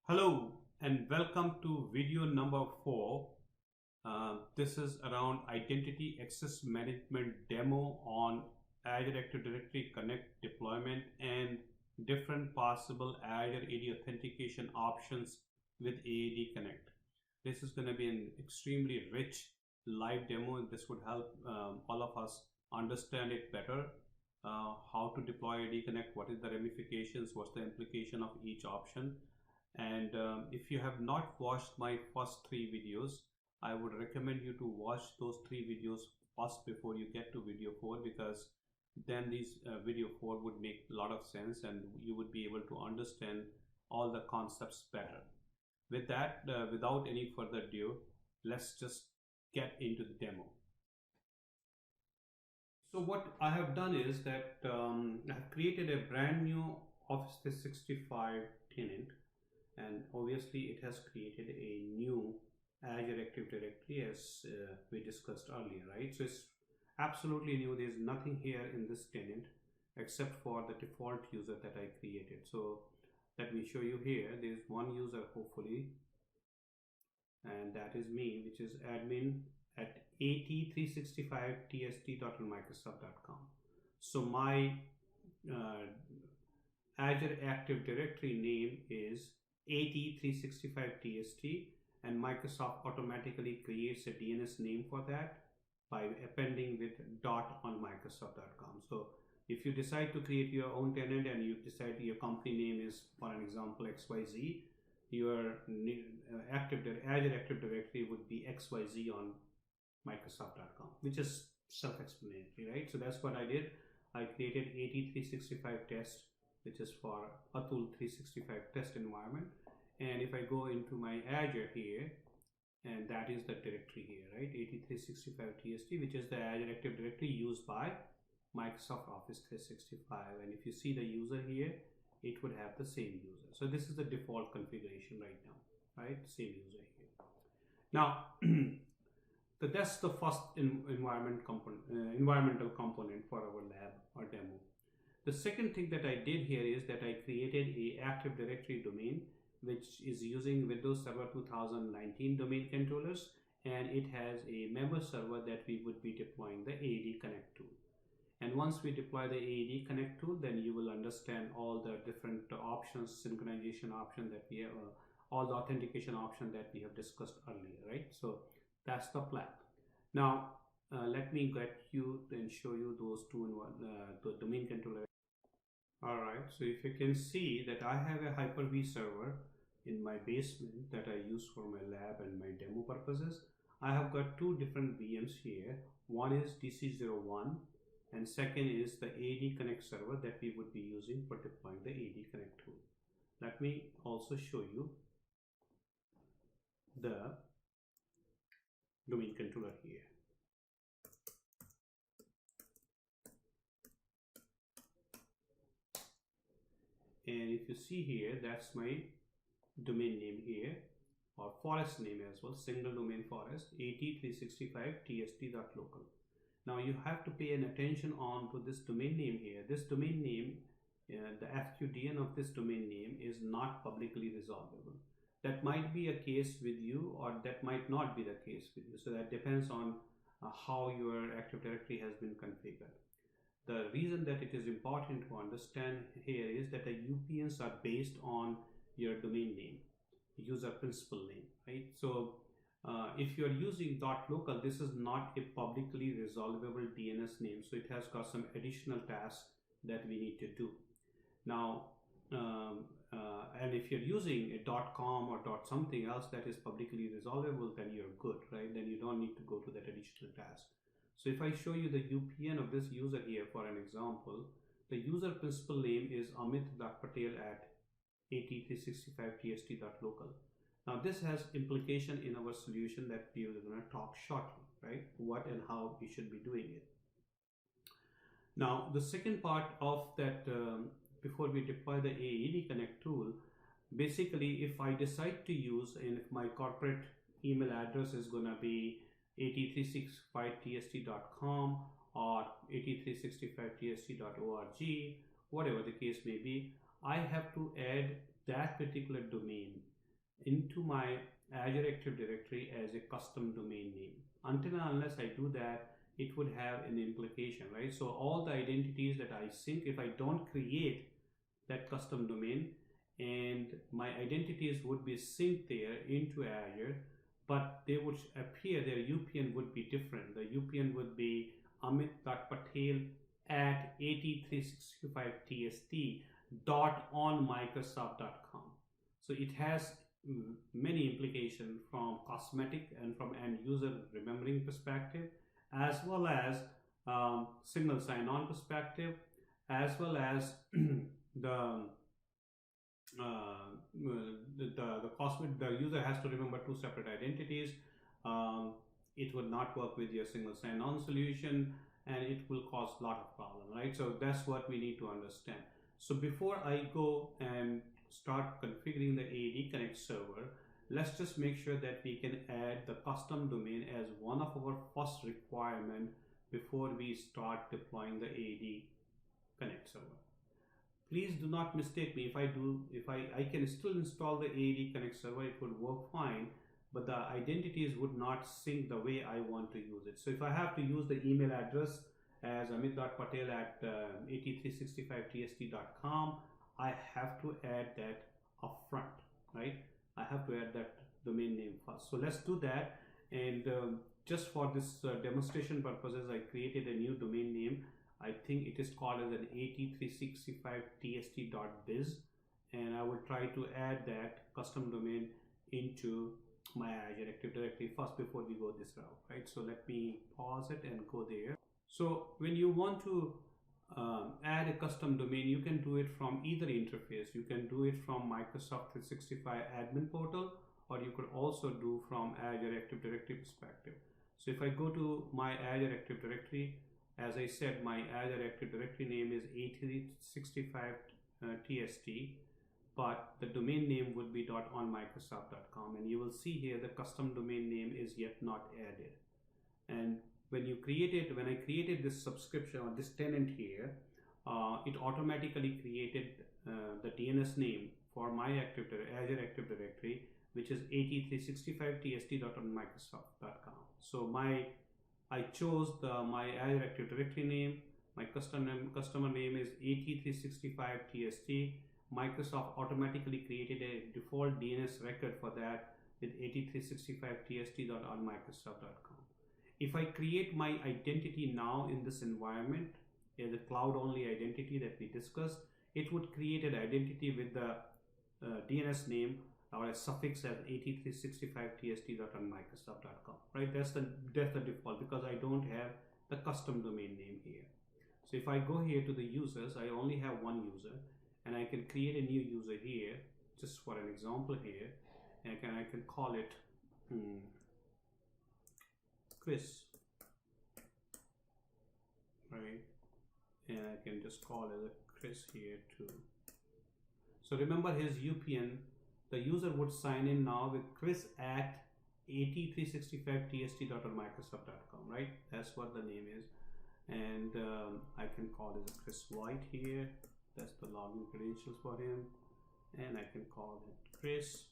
Hello and welcome to video number 4. This is around identity access management demo on Azure Active Directory Connect deployment and different possible Azure AD authentication options with AAD Connect. This is going to be an extremely rich live demo, and this would help all of us understand it better. How to deploy AD Connect, what is the ramifications, what's the implication of each option. And if you have not watched my first 3 videos, I would recommend you to watch those 3 videos first before you get to video 4, because then these video 4 would make a lot of sense and you would be able to understand all the concepts better. With that, without any further ado, let's just get into the demo. So what I have done is that I have created a brand new Office 365 tenant. And obviously it has created a new Azure Active Directory as we discussed earlier, right? So it's absolutely new. There's nothing here in this tenant except for the default user that I created. So let me show you here. There's one user hopefully, and that is me, which is admin at at365tst.microsoft.com. So my Azure Active Directory name is AD365TST, and Microsoft automatically creates a DNS name for that by appending with dot on Microsoft.com. So if you decide to create your own tenant and you decide your company name is, for an example, XYZ, your Azure Active Directory would be XYZ on Microsoft.com, which is self-explanatory, right? So that's what I did. I created AD365 test, which is for Atul 365 test environment. And if I go into my Azure here, and that is the directory here, right? AD365TST, which is the Azure Active Directory used by Microsoft Office 365. And if you see the user here, it would have the same user. So this is the default configuration right now, right? Same user here. Now, so that's the first environmental component for our lab or demo. The second thing that I did here is that I created a Active Directory domain, which is using Windows Server 2019 domain controllers, and it has a member server that we would be deploying the AAD Connect tool. And once we deploy the AAD Connect tool, then you will understand all the different options, synchronization option that we have, all the authentication option that we have discussed earlier, right? So that's the plan. Now, let me get you and show you those two in one, the domain controller. Alright, so if you can see that I have a Hyper-V server in my basement that I use for my lab and my demo purposes. I have got 2 different VMs here. One is DC01 and second is the AAD Connect server that we would be using for deploying the AAD Connect tool. Let me also show you the domain controller here. And if you see here, that's my domain name here, or forest name as well, single domain forest, at365tst.local. Now you have to pay an attention on to this domain name here. This domain name, the FQDN of this domain name is not publicly resolvable. That might be a case with you, or that might not be the case with you. So that depends on how your Active Directory has been configured. The reason that it is important to understand here is that the UPNs are based on your domain name, user principal name, right? So if you are using .local, this is not a publicly resolvable DNS name. So it has got some additional tasks that we need to do. Now, and if you're using a .com or .something else that is publicly resolvable, then you're good, right? Then you don't need to go to that additional task. So if I show you the UPN of this user here, for an example, the user principal name is amit.patel at at365tst.local. Now this has implication in our solution that we are going to talk shortly, right? What and how we should be doing it. Now the second part of that, before we deploy the AAD Connect tool, basically if I decide to use, and if my corporate email address is going to be at365tst.com or at365tst.org, whatever the case may be, I have to add that particular domain into my Azure Active Directory as a custom domain name. Until and unless I do that, it would have an implication, right? So all the identities that I sync, if I don't create that custom domain, and my identities would be synced there into Azure, but they would appear, their UPN would be different. The UPN would be amit.patel at 8365tst.onmicrosoft.com. So it has many implications from cosmetic and from end user remembering perspective, as well as single sign-on perspective, as well as the user has to remember two separate identities. It would not work with your single sign-on solution, and it will cause a lot of problem, right? So that's what we need to understand. So before I go and start configuring the AAD Connect server, let's just make sure that we can add the custom domain as one of our first requirement before we start deploying the AAD Connect server. Please do not mistake me. If I can still install the AAD Connect server, it would work fine, but the identities would not sync the way I want to use it. So if I have to use the email address as amit.patel at 8365tst.com, I have to add that upfront, right? I have to add that domain name first. So let's do that. And just for this demonstration purposes, I created a new domain name. I think it is called as an 8365tst.biz, and I will try to add that custom domain into my Azure Active Directory first before we go this route, right? So let me pause it and go there. So when you want to add a custom domain, you can do it from either interface. You can do it from Microsoft 365 admin portal, or you could also do from Azure Active Directory perspective. So if I go to my Azure Active Directory, as I said, my Azure Active Directory name is 8365tst, but the domain name would be .onmicrosoft.com, and you will see here the custom domain name is yet not added. And when I created this subscription or this tenant here, it automatically created the DNS name for my Azure Active Directory, which is 8365tst.onmicrosoft.com. So I chose my Azure Active Directory name. My customer name is 8365tst. Microsoft automatically created a default DNS record for that with 8365tst.onmicrosoft.com. If I create my identity now in this environment, the cloud only identity that we discussed, it would create an identity with the DNS name or a suffix as 8365tst.onmicrosoft.com, right? That's the default, because I don't have the custom domain name here. So if I go here to the users, I only have one user, and I can create a new user here, just for an example here, and I can call it Chris, right? And I can just call it a Chris here too. So remember his UPN, the user would sign in now with Chris at 8365tst.onmicrosoft.com, right? That's what the name is. And I can call it Chris White here. That's the login credentials for him. And I can call it Chris.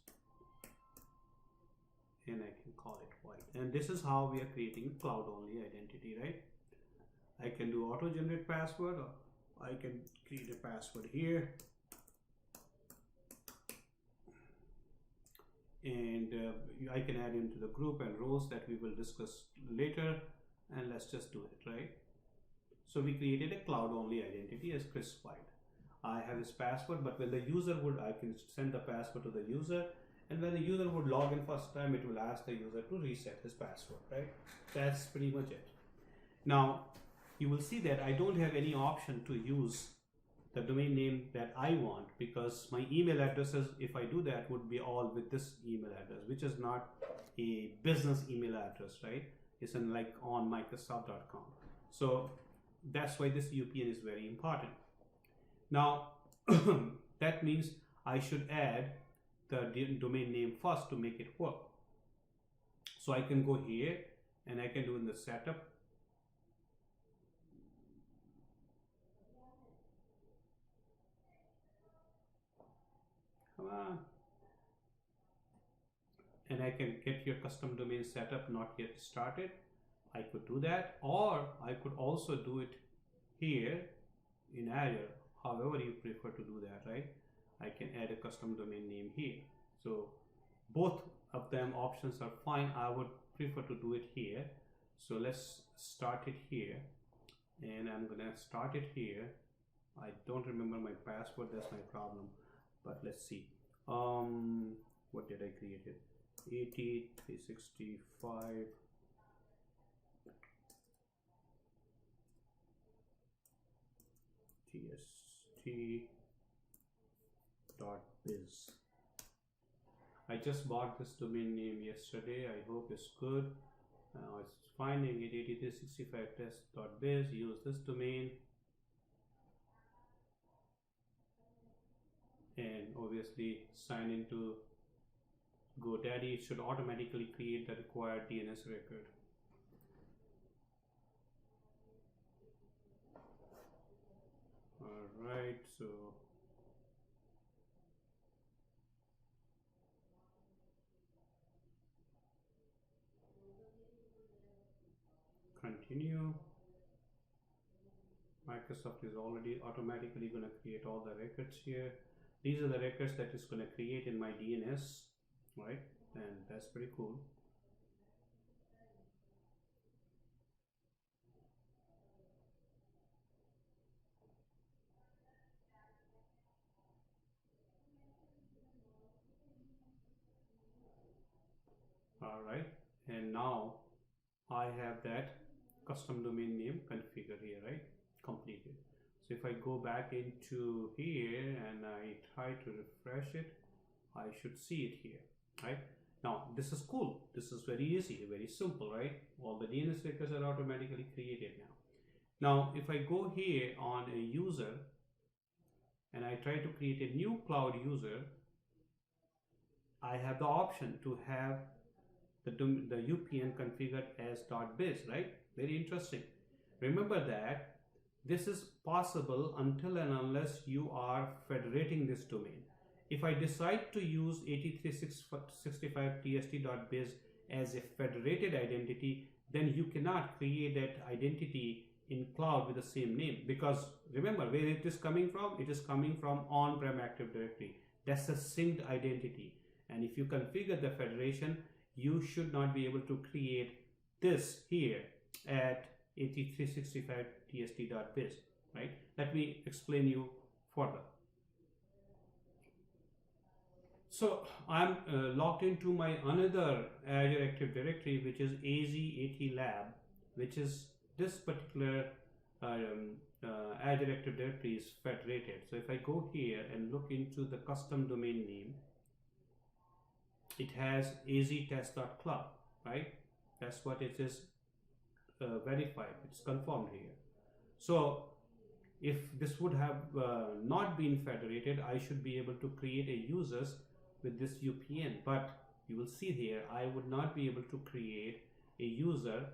And I can call it White. And this is how we are creating cloud only identity, right? I can do auto generate password, or I can create a password here. And I can add into the group and roles that we will discuss later, and let's just do it, right? So we created a cloud only identity as Chris White. I have his password, but when the user I can send the password to the user, and when the user would log in first time, it will ask the user to reset his password, right? That's pretty much it. Now you will see that I don't have any option to use the domain name that I want, because my email addresses, if I do that, would be all with this email address, which is not a business email address, right? It's in like on Microsoft.com. So that's why this UPN is very important. Now that means I should add the domain name first to make it work. So I can go here and I can do in the setup. Come on. and I can get your custom domain set up not yet started, I could do that, or I could also do it here in Azure, however you prefer to do that, right? I can add a custom domain name here. So both of them options are fine. I would prefer to do it here. So let's start it here, and I'm gonna start it here. I don't remember my password, that's my problem, but let's see. What did I create it? 365 tst.biz. I just bought this domain name yesterday. I hope it's good. It's finding it. 8365test.biz. Use this domain, and obviously sign into GoDaddy. It should automatically create the required DNS record. Alright, so continue. Microsoft is already automatically going to create all the records here. These are the records that it's going to create in my DNS, right? And that's pretty cool. All right, and now I have that custom domain name configured here, right? Completed. So if I go back into here and I try to refresh it, I should see it here, right? Now this is cool. This is very easy, very simple, right? All the DNS records are automatically created now. Now if I go here on a user and I try to create a new cloud user, I have the option to have the UPN configured as .biz, right? Very interesting. Remember that this is possible until and unless you are federating this domain. If I decide to use 8365tst.biz as a federated identity, then you cannot create that identity in cloud with the same name, because remember where it is coming from. It is coming from on-prem Active Directory. That's a synced identity, and if you configure the federation, you should not be able to create this here at 8365tst.biz, right? Let me explain you further. So I'm logged into my another Azure Active Directory, which is AZ Lab, which is this particular Azure Active Directory is federated. So if I go here and look into the custom domain name, it has aztest.club, right? That's what it is verified. It's confirmed here. So if this would have not been federated, I should be able to create a users with this UPN, but you will see here I would not be able to create a user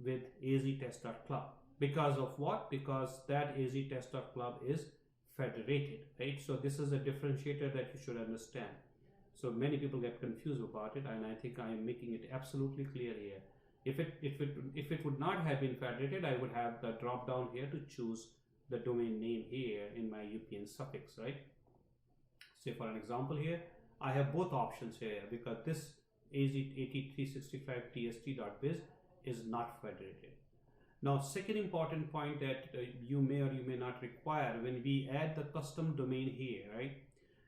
with aztest.club. Because of what? Because that aztest.club is federated, right? So this is a differentiator that you should understand. So many people get confused about it, and I think I am making it absolutely clear here. If it would not have been federated, I would have the drop down here to choose the domain name here in my UPN suffix, right? Say for an example here, I have both options here because this AZ8365tst.biz is not federated. Now, second important point that you may or you may not require when we add the custom domain here, right?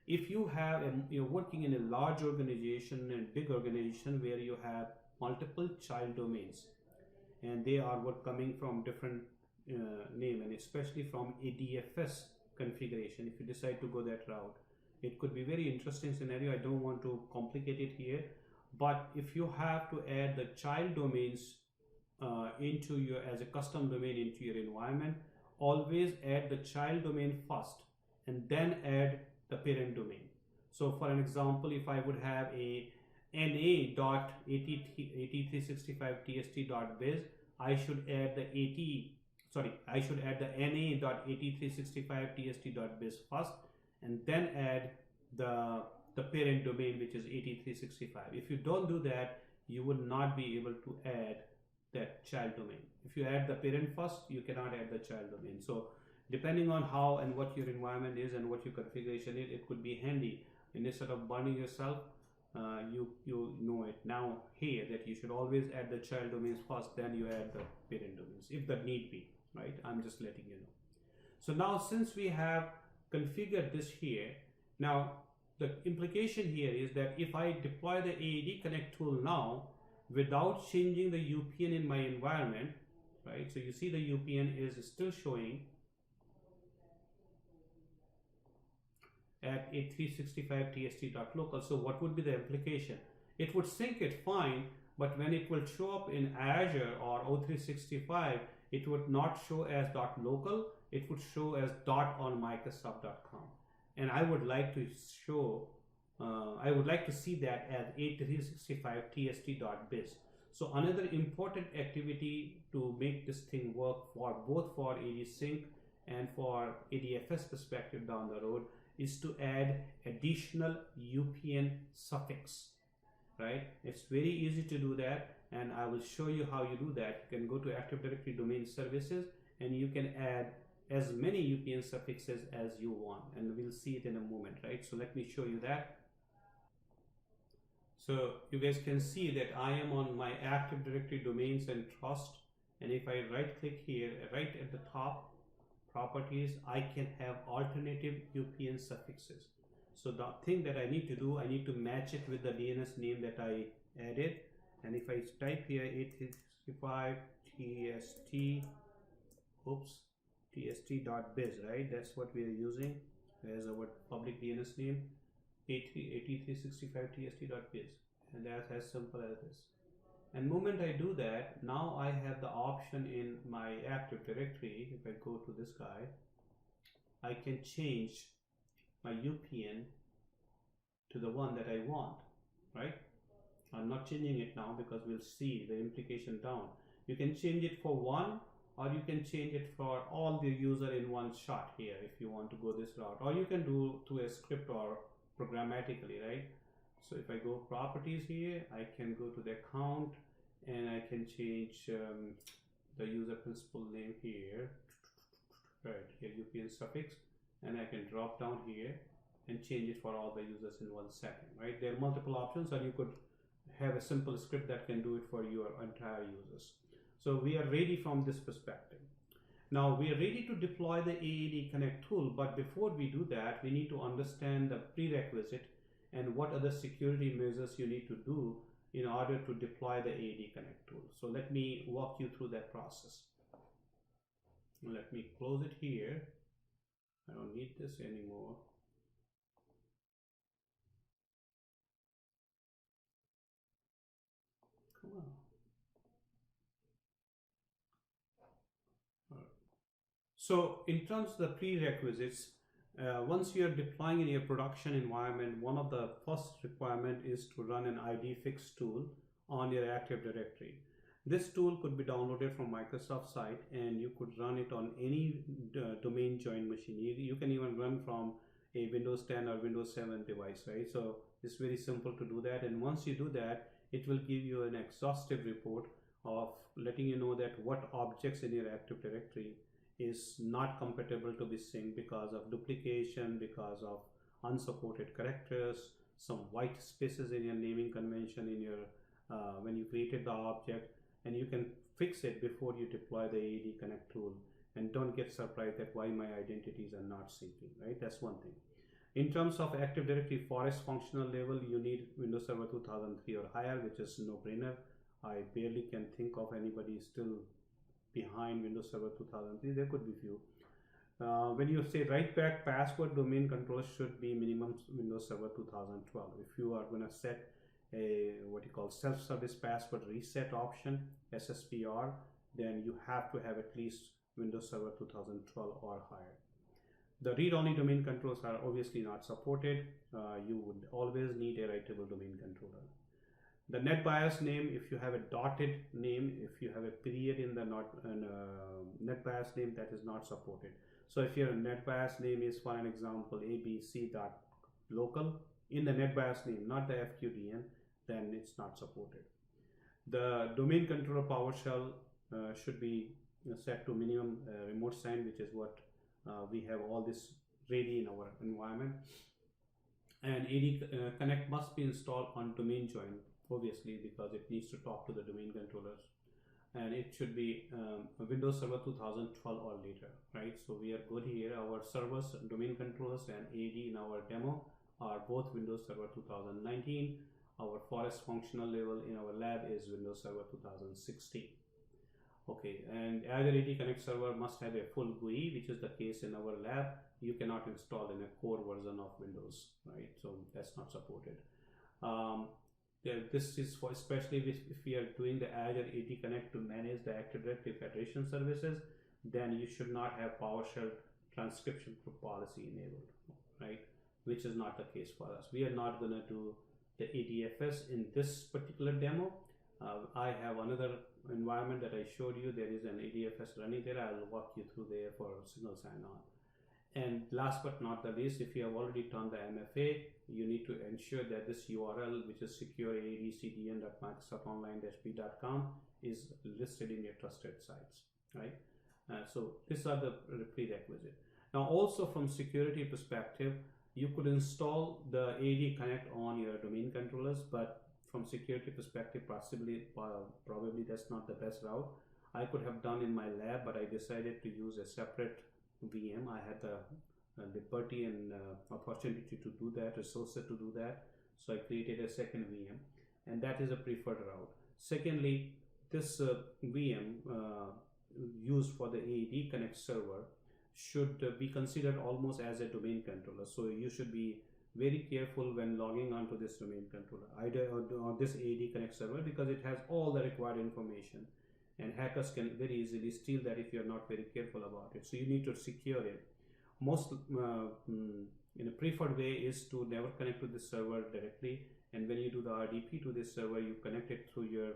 If you have you're working in a large organization and big organization where you have multiple child domains and they are coming from different name, and especially from ADFS configuration, if you decide to go that route, it could be very interesting scenario. I don't want to complicate it here, but if you have to add the child domains into your as a custom domain into your environment, always add the child domain first and then add the parent domain. So for an example, if I would have a na.8365tst.biz, I should add the na.8365tst.biz first, and then add the the parent domain, which is 8365. If you don't do that, you would not be able to add that child domain. If you add the parent first, you cannot add the child domain. So depending on how and what your environment is and what your configuration is, it could be handy. And instead of burning yourself, you know it now here that you should always add the child domains first, then you add the parent domains if that need be, right? I'm just letting you know. So now since we have configured this here, now the implication here is that if I deploy the AAD Connect tool now without changing the UPN in my environment, right? So you see the UPN is still showing at 8365tst.local. So what would be the implication? It would sync it fine, but when it will show up in Azure or O365, it would not show as .local, it would show as .on Microsoft.com. And I would like to show, I would like to see that as 8365tst.biz. So another important activity to make this thing work for both for AD Sync and for ADFS perspective down the road is to add additional UPN suffix, right? It's very easy to do that, and I will show you how you do that. You can go to Active Directory Domain Services and you can add as many UPN suffixes as you want, and we'll see it in a moment, right? So let me show you that. So you guys can see that I am on my Active Directory Domains and Trust, and if I right click here, right at the top, properties, I can have alternative UPN suffixes. So the thing that I need to do, I need to match it with the DNS name that I added, and if I type here 8365 tst, tst.biz, right? That's what we are using as our public DNS name, 8365tst.biz, and that's as simple as this. And moment I do that, now I have the option in my Active Directory. If I go to this guy, I can change my UPN to the one that I want, right? I'm not changing it now because we'll see the implication down. You can change it for one, or you can change it for all the user in one shot here if you want to go this route, or you can do through a script or programmatically, right? So if I go properties here, I can go to the account and I can change the user principal name here, right here, UPN suffix, and I can drop down here and change it for all the users in 1 second, right? There are multiple options, or you could have a simple script that can do it for your entire users. So we are ready from this perspective. Now we are ready to deploy the AAD Connect tool, but before we do that, we need to understand the prerequisite and what other security measures you need to do in order to deploy the AAD Connect tool. So let me walk you through that process. Let me close it here. I don't need this anymore. Come on. All right. So in terms of the prerequisites, once you are deploying in your production environment, one of the first requirement is to run an IDFS tool on your Active Directory. This tool could be downloaded from Microsoft site, and you could run it on any domain joined machine. You can even run from a Windows 10 or Windows 7 device, right? So it's very simple to do that, and once you do that, it will give you an exhaustive report of letting you know that what objects in your Active Directory is not compatible to be synced because of duplication, because of unsupported characters, some white spaces in your naming convention in your when you created the object, and you can fix it before you deploy the AAD Connect tool, and don't get surprised that why my identities are not syncing, right? That's one thing. In terms of Active Directory forest functional level, you need Windows Server 2003 or higher, which is no brainer. I barely can think of anybody still behind Windows Server 2003. There could be few. When you say write back password, domain control should be minimum Windows Server 2012. If you are going to set a what you call self-service password reset option, SSPR, then you have to have at least Windows Server 2012 or higher. The read-only domain controls are obviously not supported. You would always need a writable domain controller. The net bias name, if you have a dotted name, if you have a period in the net bias name, that is not supported. So if your net bias name is, for an example, abc.local, in the NetBIOS name, not the FQDN, then it's not supported. The domain controller PowerShell should be set to minimum remote sign, which is what we have all this ready in our environment. And AD Connect must be installed on domain join, obviously, because it needs to talk to the domain controllers. And it should be Windows Server 2012 or later, right? So we are good here. Our servers, domain controllers, and AD in our demo are both Windows Server 2019. Our forest functional level in our lab is Windows Server 2016. Okay, and either AD Connect server must have a full GUI, which is the case in our lab. You cannot install in a core version of Windows, right? So that's not supported. This is for especially if we are doing the Azure AD Connect to manage the Active Directory Federation services, then you should not have PowerShell transcription policy enabled, right? Which is not the case for us. We are not going to do the ADFS in this particular demo. I have another environment that I showed you. There is an ADFS running there. I will walk you through there for single sign-on. And last but not the least, if you have already done the MFA, you need to ensure that this URL, which is secureaadcdn.microsoftonline-b.com, is listed in your trusted sites, right? So these are the prerequisite. Now, also from security perspective, you could install the AD Connect on your domain controllers, but from security perspective, probably that's not the best route. I could have done in my lab, but I decided to use a separate VM. I had the liberty and opportunity to do that, resources to do that. So I created a second VM, and that is a preferred route. Secondly, this VM used for the AAD Connect server should be considered almost as a domain controller. So you should be very careful when logging onto this domain controller, either on this AAD Connect server, because it has all the required information, and hackers can very easily steal that if you're not very careful about it. So you need to secure it. Most in a preferred way is to never connect to this server directly, and when you do the RDP to this server, you connect it through your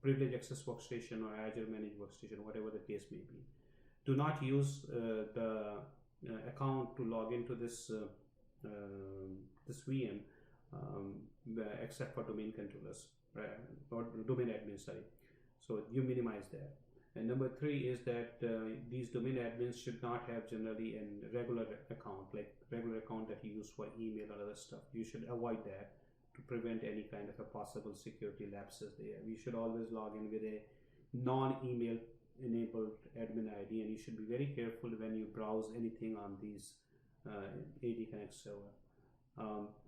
privileged access workstation or Azure managed workstation, whatever the case may be. Do not use the account to log into this this VM except for domain controllers, right? Or domain admin, sorry. So you minimize that. And number 3 is that these domain admins should not have generally a regular account, like regular account that you use for email or other stuff. You should avoid that to prevent any kind of a possible security lapses there. We should always log in with a non-email enabled admin ID, and you should be very careful when you browse anything on these AD Connect server.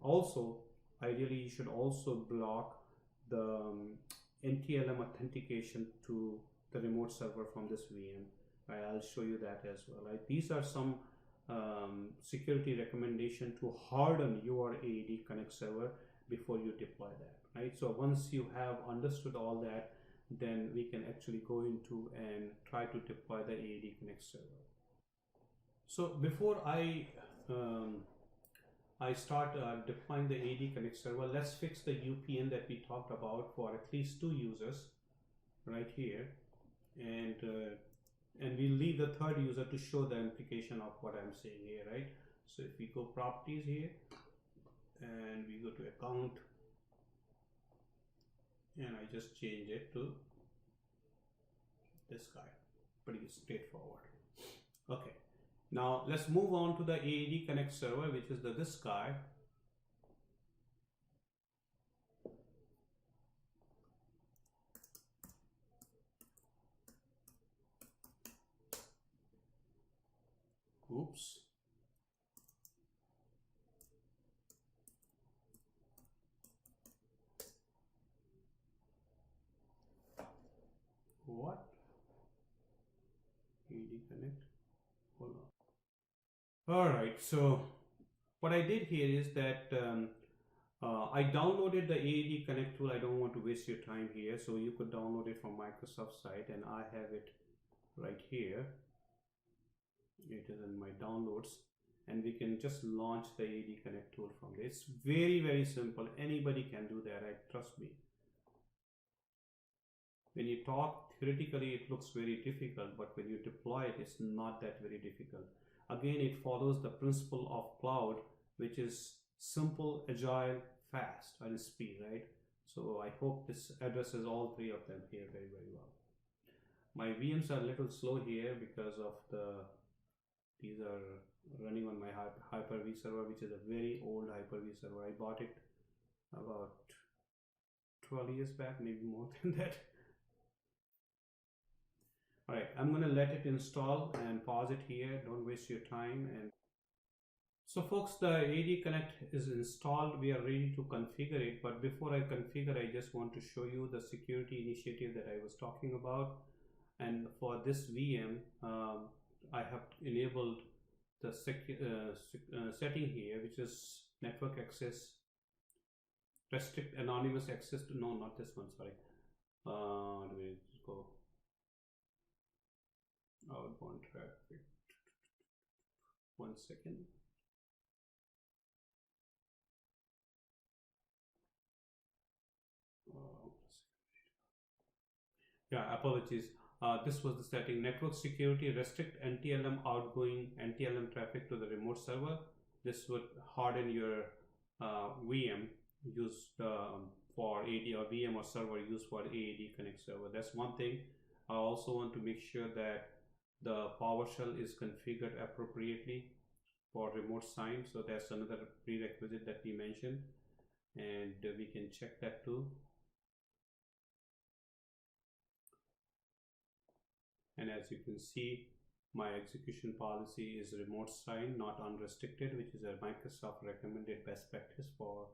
Also, ideally, you should also block the NTLM authentication to the remote server from this VM. Right? I'll show you that as well. Right? These are some security recommendation to harden your AAD Connect server before you deploy that. Right? So once you have understood all that, then we can actually go into and try to deploy the AAD Connect server. So before I start deploying the AAD Connect server, let's fix the UPN that we talked about for at least 2 users right here, and we'll leave the 3rd user to show the implication of what I'm saying here, right? So if we go properties here and we go to account, and I just change it to this guy. Pretty straightforward. Okay, now let's move on to the AAD Connect server, which is this guy. Oops. What? AAD Connect. Hold on. All right. So what I did here is that I downloaded the AAD Connect tool. I don't want to waste your time here, so you could download it from Microsoft site, and I have it right here. It is in my downloads, and we can just launch the AAD Connect tool from there. It's very, very simple. Anybody can do that, right? Trust me. When you talk theoretically, it looks very difficult, but when you deploy it, it's not that very difficult. Again, it follows the principle of cloud, which is simple, agile, fast, and speed, right? So I hope this addresses all three of them here very, very well. My VMs are a little slow here because of these are running on my Hyper-V server, which is a very old Hyper-V server. I bought it about 12 years back, maybe more than that. All right, I'm going to let it install and pause it here. Don't waste your time. And so folks, the AAD Connect is installed. We are ready to configure it. But before I configure, I just want to show you the security initiative that I was talking about. And for this VM, I have enabled the setting here, which is network access, restrict anonymous access to, no, not this one, sorry. Let me just go outbound traffic. 1 second. Yeah, apologies. This was the setting: network security, restrict NTLM outgoing NTLM traffic to the remote server. This would harden your VM used for AD, or VM or server used for AAD Connect server. That's one thing. I also want to make sure that the PowerShell is configured appropriately for remote sign. So that's another prerequisite that we mentioned, and we can check that too. And as you can see, my execution policy is remote sign, not unrestricted, which is a Microsoft recommended best practice for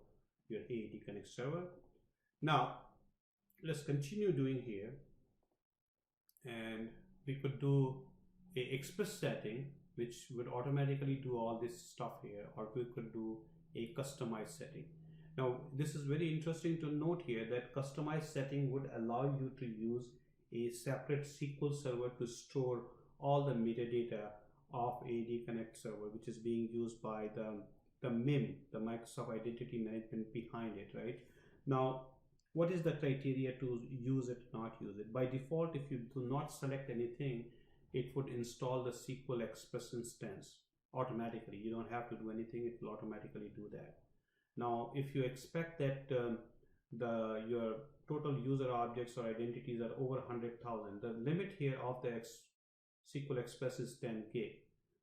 your AAD Connect server. Now, let's continue doing here. And we could do a express setting, which would automatically do all this stuff here, or we could do a customized setting. Now, this is very interesting to note here that customized setting would allow you to use a separate SQL server to store all the metadata of AAD Connect server, which is being used by the MIM, the Microsoft Identity Management behind it, right? Now, what is the criteria to use it, not use it? By default, if you do not select anything, it would install the SQL Express instance automatically. You don't have to do anything, it will automatically do that. Now, if you expect that your total user objects or identities are over 100,000, the limit here of the SQL Express is 10 gig.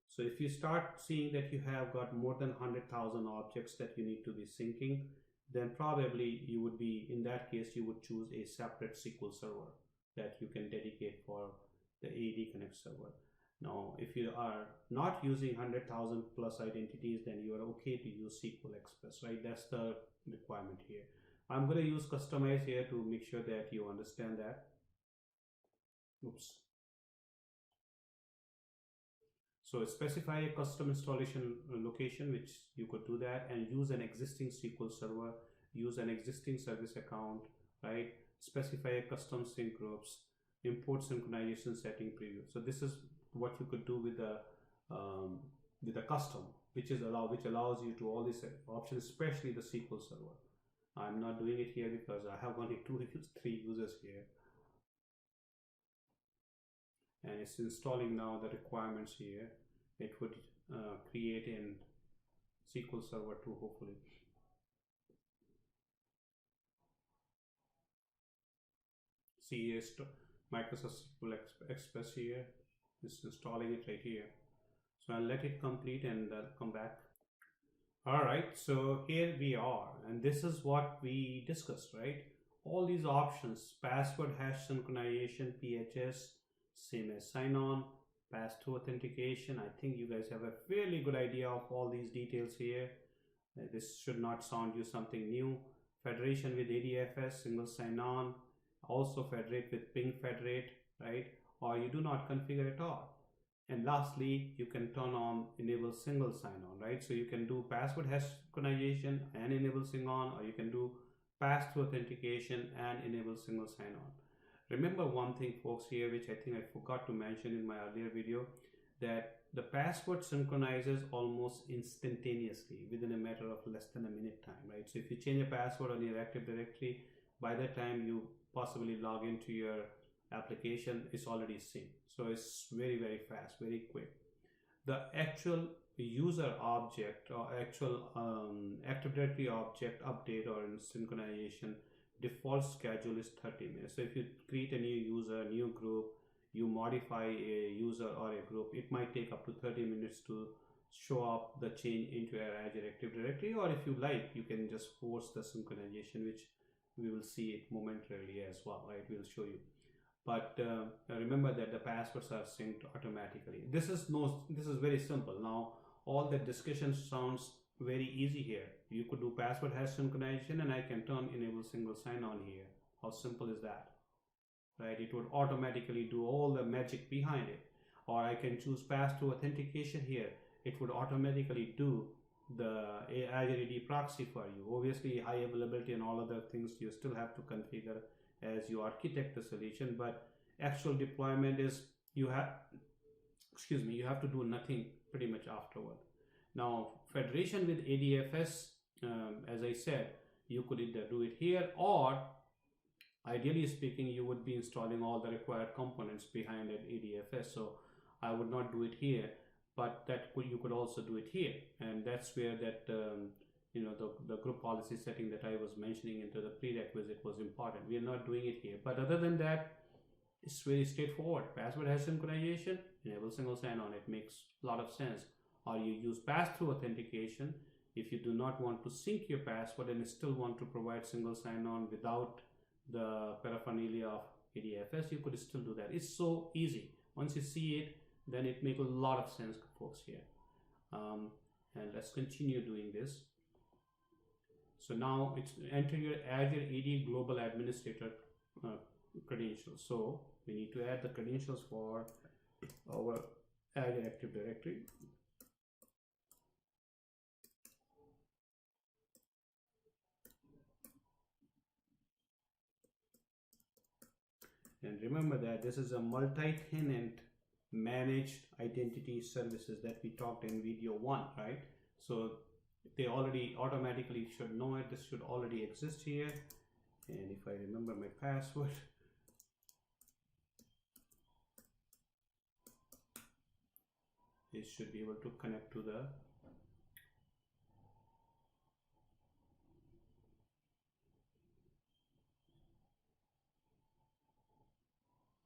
So if you start seeing that you have got more than 100,000 objects that you need to be syncing, then probably you would be, in that case, you would choose a separate SQL server that you can dedicate for the AAD Connect server. Now, if you are not using 100,000 plus identities, then you are okay to use SQL Express, right? That's the requirement here. I'm going to use customize here to make sure that you understand that. Oops. So specify a custom installation location, which you could do that, and use an existing SQL server, use an existing service account, right? Specify a custom sync groups, import synchronization setting preview. So this is what you could do with the custom, which allows you to all these options, especially the SQL server. I'm not doing it here because I have only 3 users here, and it's installing now the requirements here. It would create in SQL Server 2, hopefully. See, Microsoft SQL Express here. It's installing it right here. So I'll let it complete and I'll come back. All right, so here we are, and this is what we discussed, right? All these options: password hash synchronization, PHS, same as sign-on, pass-through authentication. I think you guys have a fairly good idea of all these details here. This should not sound you something new. Federation with ADFS, single sign-on, also federate with ping federate, right? Or you do not configure at all. And lastly, you can turn on enable single sign-on, right? So you can do password hash synchronization and enable sign-on, or you can do pass-through authentication and enable single sign-on. Remember one thing, folks, here, which I think I forgot to mention in my earlier video, that the password synchronizes almost instantaneously within a matter of less than a minute time, right? So if you change a password on your Active Directory, by the time you possibly log into your application, it's already synced. So it's very, very fast, very quick. The actual user object or actual Active Directory object update or in synchronization, default schedule is 30 minutes. So if you create a new user, new group, you modify a user or a group, it might take up to 30 minutes to show up the change into your Azure Active Directory. Or if you like, you can just force the synchronization, which we will see it momentarily as well, right? We'll show you. But remember that the passwords are synced automatically. This is very simple. Now all the discussion sounds very easy here. You could do password hash synchronization and I can turn enable single sign-on here. How simple is that? Right? It would automatically do all the magic behind it. Or I can choose pass-through authentication here. It would automatically do the Azure AD proxy for you. Obviously, high availability and all other things you still have to configure as you architect the solution, but actual deployment is you have to do nothing pretty much afterward. Now federation with ADFS, as I said, you could either do it here, or ideally speaking you would be installing all the required components behind an ADFS. So I would not do it here, but you could also do it here, and that's where that the group policy setting that I was mentioning into the prerequisite was important. We are not doing it here, but other than that, it's very straightforward. Password hash synchronization, enable single sign-on. It makes a lot of sense. Or you use pass-through authentication if you do not want to sync your password and still want to provide single sign-on without the paraphernalia of ADFS. You could still do that. It's so easy. Once you see it, then it makes a lot of sense, folks, here. And let's continue doing this. So now it's enter your Azure AD Global Administrator credentials. So we need to add the credentials for our Azure Active Directory. And remember that this is a multi-tenant managed identity services that we talked in video 1, right? So they already automatically should know it. This should already exist here. And if I remember my password, it should be able to connect to the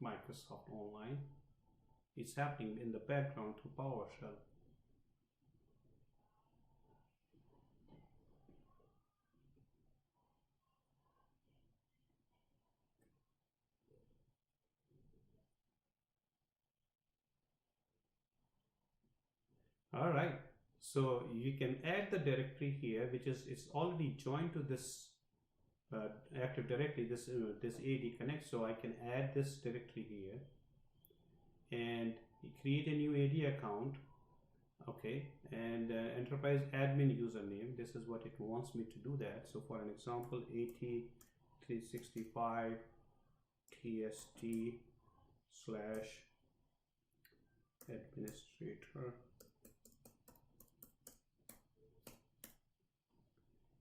Microsoft Online. It's happening in the background through PowerShell. All right, so you can add the directory here, which is it's already joined to this Active Directory, this AAD Connect. So I can add this directory here and create a new AD account. Okay, and enterprise admin username. This is what it wants me to do that. So for an example, 365 tst/administrator.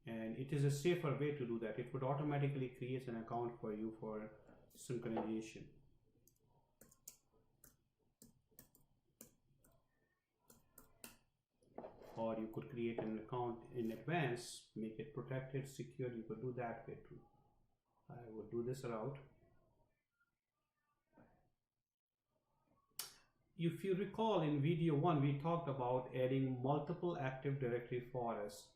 And it is a safer way to do that. It would automatically create an account for you for synchronization. Or you could create an account in advance, make it protected, secure. You could do that way too. I would do this route. If you recall, in video 1, we talked about adding multiple Active Directory for us.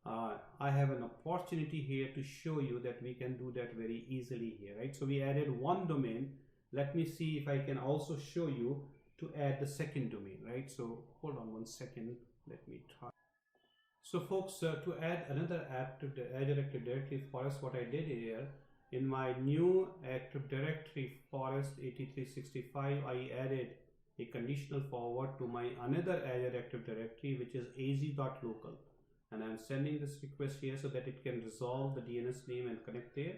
I have an opportunity here to show you that we can do that very easily here, right? So we added one domain. Let me see if I can also show you to add the second domain, right? So hold on one second. Let me try. So folks, to add another Active Directory for us, what I did here, in my new Active Directory forest 8365, I added a conditional forward to my another Azure Active Directory, which is az.local. And I'm sending this request here so that it can resolve the DNS name and connect there.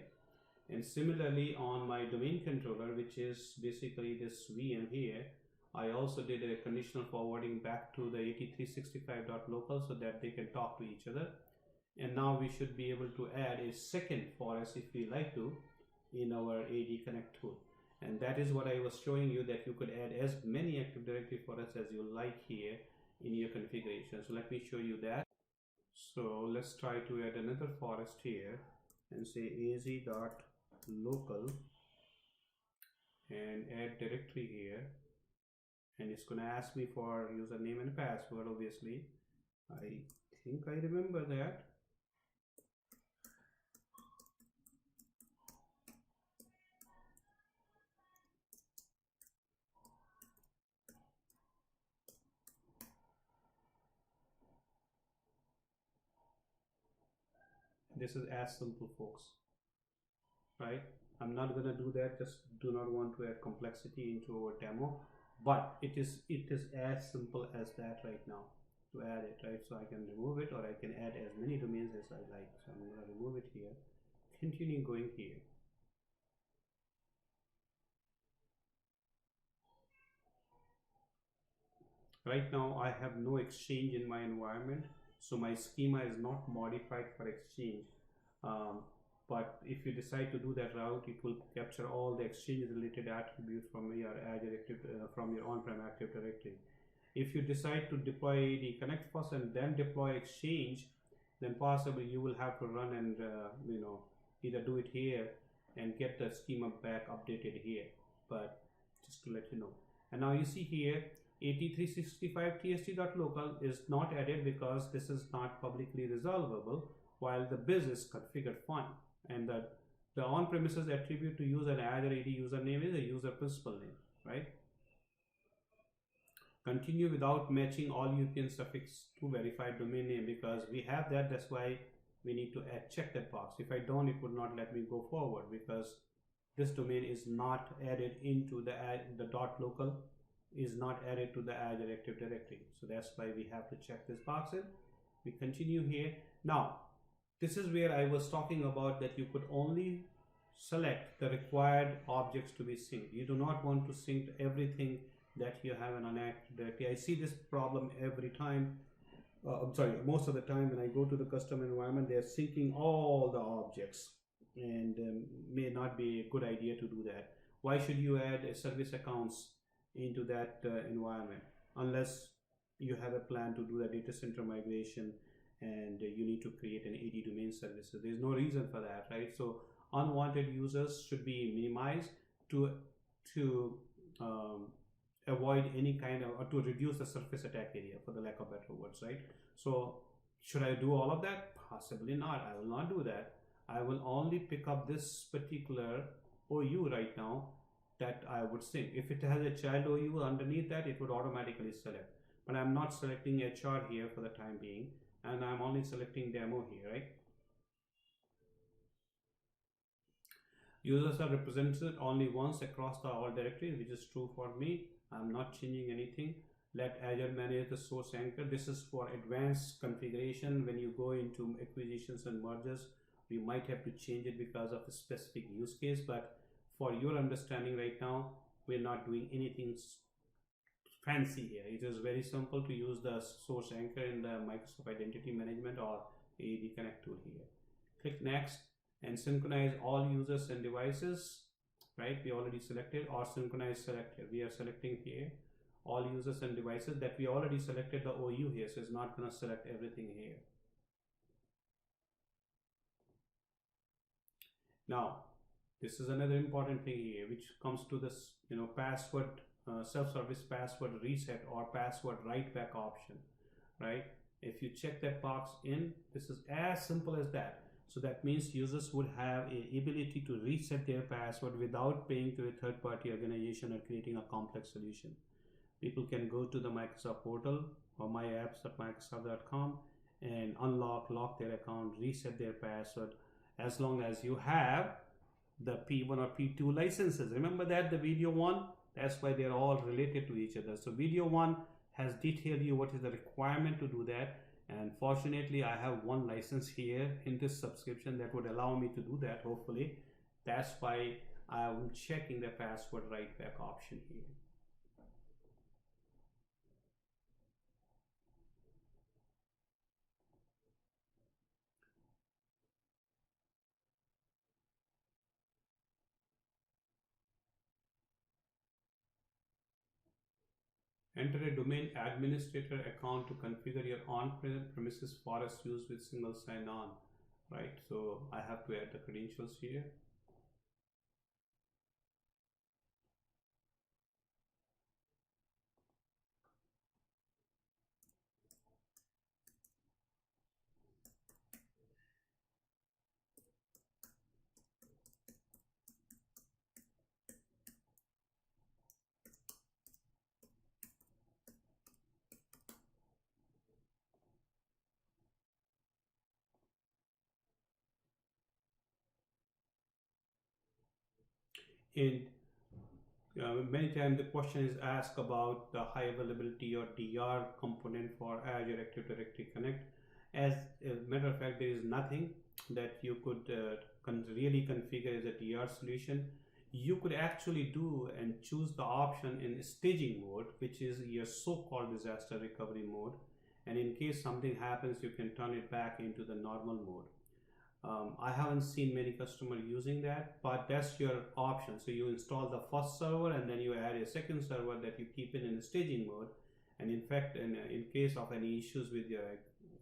And similarly on my domain controller, which is basically this VM here, I also did a conditional forwarding back to the 8365.local so that they can talk to each other. And now we should be able to add a second for us if we like to in our AD Connect tool. And that is what I was showing you, that you could add as many Active Directory for us as you like here. in your configuration. So let me show you that. So let's try to add another forest here and say az.local and add directory here, and it's going to ask me for username and password. Obviously I think I remember that. This is as simple, folks, right? I'm not gonna do that, just do not want to add complexity into our demo, but it is as simple as that right now to add it, right? So I can remove it, or I can add as many domains as I like. So I'm gonna remove it here, continue going here. Right now I have no exchange in my environment, so my schema is not modified for exchange. But if you decide to do that route, it will capture all the exchange related attributes from your from your on-prem Active Directory. If you decide to deploy AAD Connect first and then deploy exchange, then possibly you will have to run and either do it here and get the schema back updated here. But just to let you know, and now you see here 8365 tst.local is not added because this is not publicly resolvable, while the biz is configured fine, and the on-premises attribute to use an Azure AD username is a user principal name, right? Continue without matching all UPN suffix to verified domain name, because we have that. That's why we need to check that box. If I don't, it would not let me go forward, because this domain is not added into the .local is not added to the Azure Active Directory. So that's why we have to check this box in. We continue here. Now this is where I was talking about that you could only select the required objects to be synced. You do not want to sync everything that you have in an Active Directory. I see this problem every time. I'm sorry, most of the time when I go to the custom environment, they are syncing all the objects, and may not be a good idea to do that. Why should you add a service accounts into that environment unless you have a plan to do the data center migration and you need to create an AD domain services? There's no reason for that, right? So unwanted users should be minimized to avoid any kind of, or to reduce the surface attack area, for the lack of better words, right? So should I do all of that? Possibly not. I will not do that. I will only pick up this particular OU right now that I would sync. If it has a child OU underneath that, it would automatically select. But I'm not selecting HR here for the time being, and I'm only selecting demo here, right? Users are represented only once across the all directories, which is true for me. I'm not changing anything. Let Azure manage the source anchor. This is for advanced configuration. When you go into acquisitions and mergers, we might have to change it because of a specific use case, but for your understanding right now, we're not doing anything fancy here. It is very simple to use the source anchor in the Microsoft Identity Management or AAD Connect tool here. Click next and synchronize all users and devices, right? We already selected, or synchronize selected. We are selecting here all users and devices that we already selected the OU here, so it's not going to select everything here. Now this is another important thing here, which comes to this password self-service password reset or password write back option, right? If you check that box in, this is as simple as that. So that means users would have a ability to reset their password without paying to a third-party organization or creating a complex solution. People can go to the Microsoft portal or myapps.microsoft.com and lock their account, reset their password, as long as you have the P1 or P2 licenses. Remember that the Video1, that's why they're all related to each other. So Video1 has detailed you what is the requirement to do that, and fortunately I have one license here in this subscription that would allow me to do that, hopefully. That's why I'm checking the password write back option here. Enter a domain administrator account to configure your on-premises forest use with single sign-on, right? So I have to add the credentials here. And many times the question is asked about the high availability or DR component for Azure Active Directory Connect. As a matter of fact, there is nothing that you could really configure as a DR solution. You could actually do and choose the option in staging mode, which is your so-called disaster recovery mode. And in case something happens, you can turn it back into the normal mode. I haven't seen many customers using that, but that's your option. So you install the first server and then you add a second server that you keep it in staging mode. And in fact, in case of any issues with your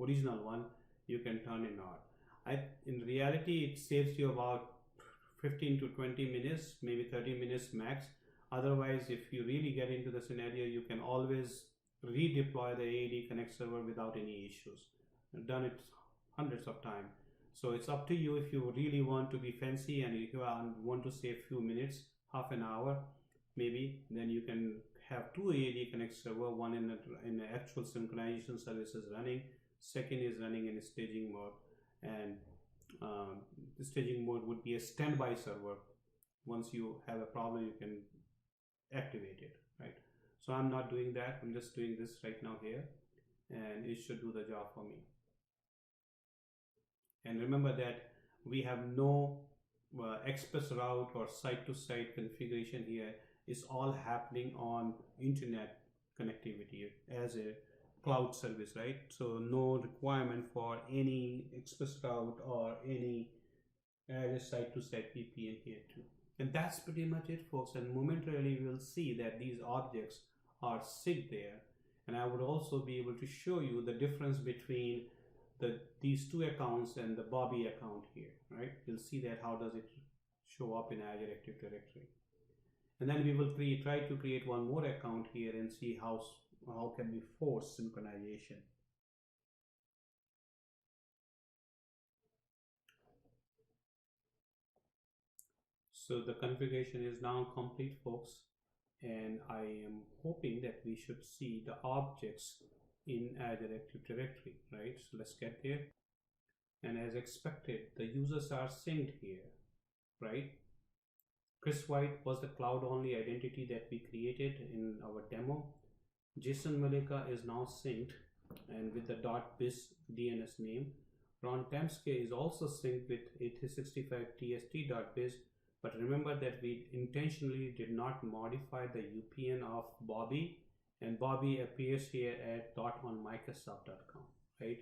original one, you can turn it on. In reality, it saves you about 15 to 20 minutes, maybe 30 minutes max. Otherwise, if you really get into the scenario, you can always redeploy the AAD Connect server without any issues. I've done it hundreds of times. So it's up to you. If you really want to be fancy and you want to save few minutes, half an hour maybe, then you can have two AAD Connect server, one in the actual synchronization services running, second is running in staging mode, and the staging mode would be a standby server. Once you have a problem, you can activate it, right? So I'm not doing that. I'm just doing this right now here, and it should do the job for me. And remember that we have no express route or site-to-site configuration here. It's all happening on internet connectivity as a cloud service, right? So no requirement for any express route or any site-to-site VPN here too. And that's pretty much it, folks. And momentarily we'll see that these objects are synced there. And I would also be able to show you the difference between these two accounts and the Bobby account here, right? You'll see that how does it show up in Azure Active Directory. And then we will try to create one more account here and see how can we force synchronization. So the configuration is now complete, folks, and I am hoping that we should see the objects in Azure Active Directory, right? So let's get there. And as expected, the users are synced here, right? Chris White was the cloud only identity that we created in our demo. Jason Malika is now synced and with the .biz DNS name. Ron Temske is also synced with 365tst.biz, but remember that we intentionally did not modify the UPN of Bobby, and Bobby appears here at .onmicrosoft.com, right?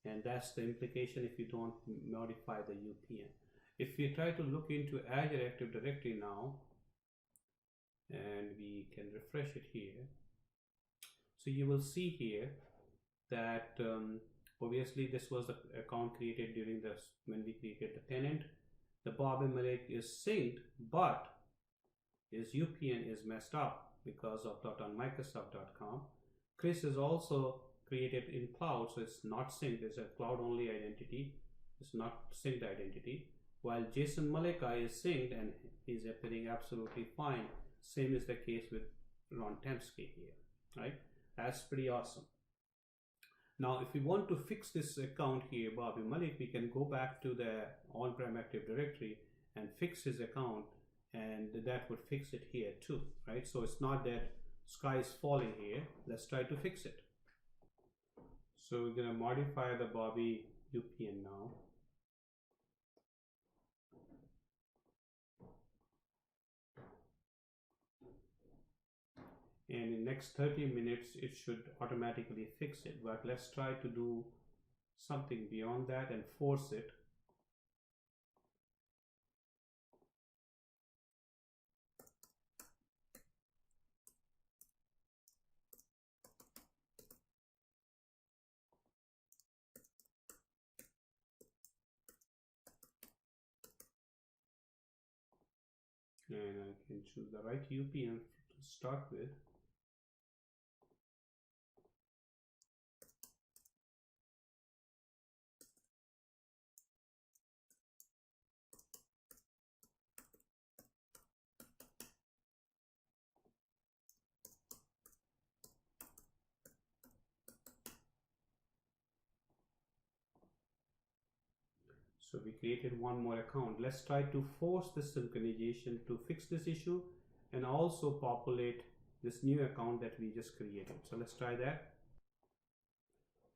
And that's the implication if you don't modify the UPN. If we try to look into Azure Active Directory now, and we can refresh it here, so you will see here that obviously this was the account created during when we created the tenant. The Bobby Malik is synced, but his UPN is messed up because of .onmicrosoft.com. Chris is also created in cloud, so it's not synced. It's a cloud only identity. It's not synced identity. While Jason Malika is synced and he's appearing absolutely fine. Same is the case with Ron Temske here, right? That's pretty awesome. Now, if we want to fix this account here, Bobby Malik, we can go back to the on-prem Active Directory and fix his account, and that would fix it here too, right? So it's not that sky is falling here. Let's try to fix it. So we're going to modify the Bobby UPN now. And in the next 30 minutes, it should automatically fix it. But let's try to do something beyond that and force it. and I can choose the right UPN to start with. So we created one more account. Let's try to force this synchronization to fix this issue and also populate this new account that we just created. So let's try that.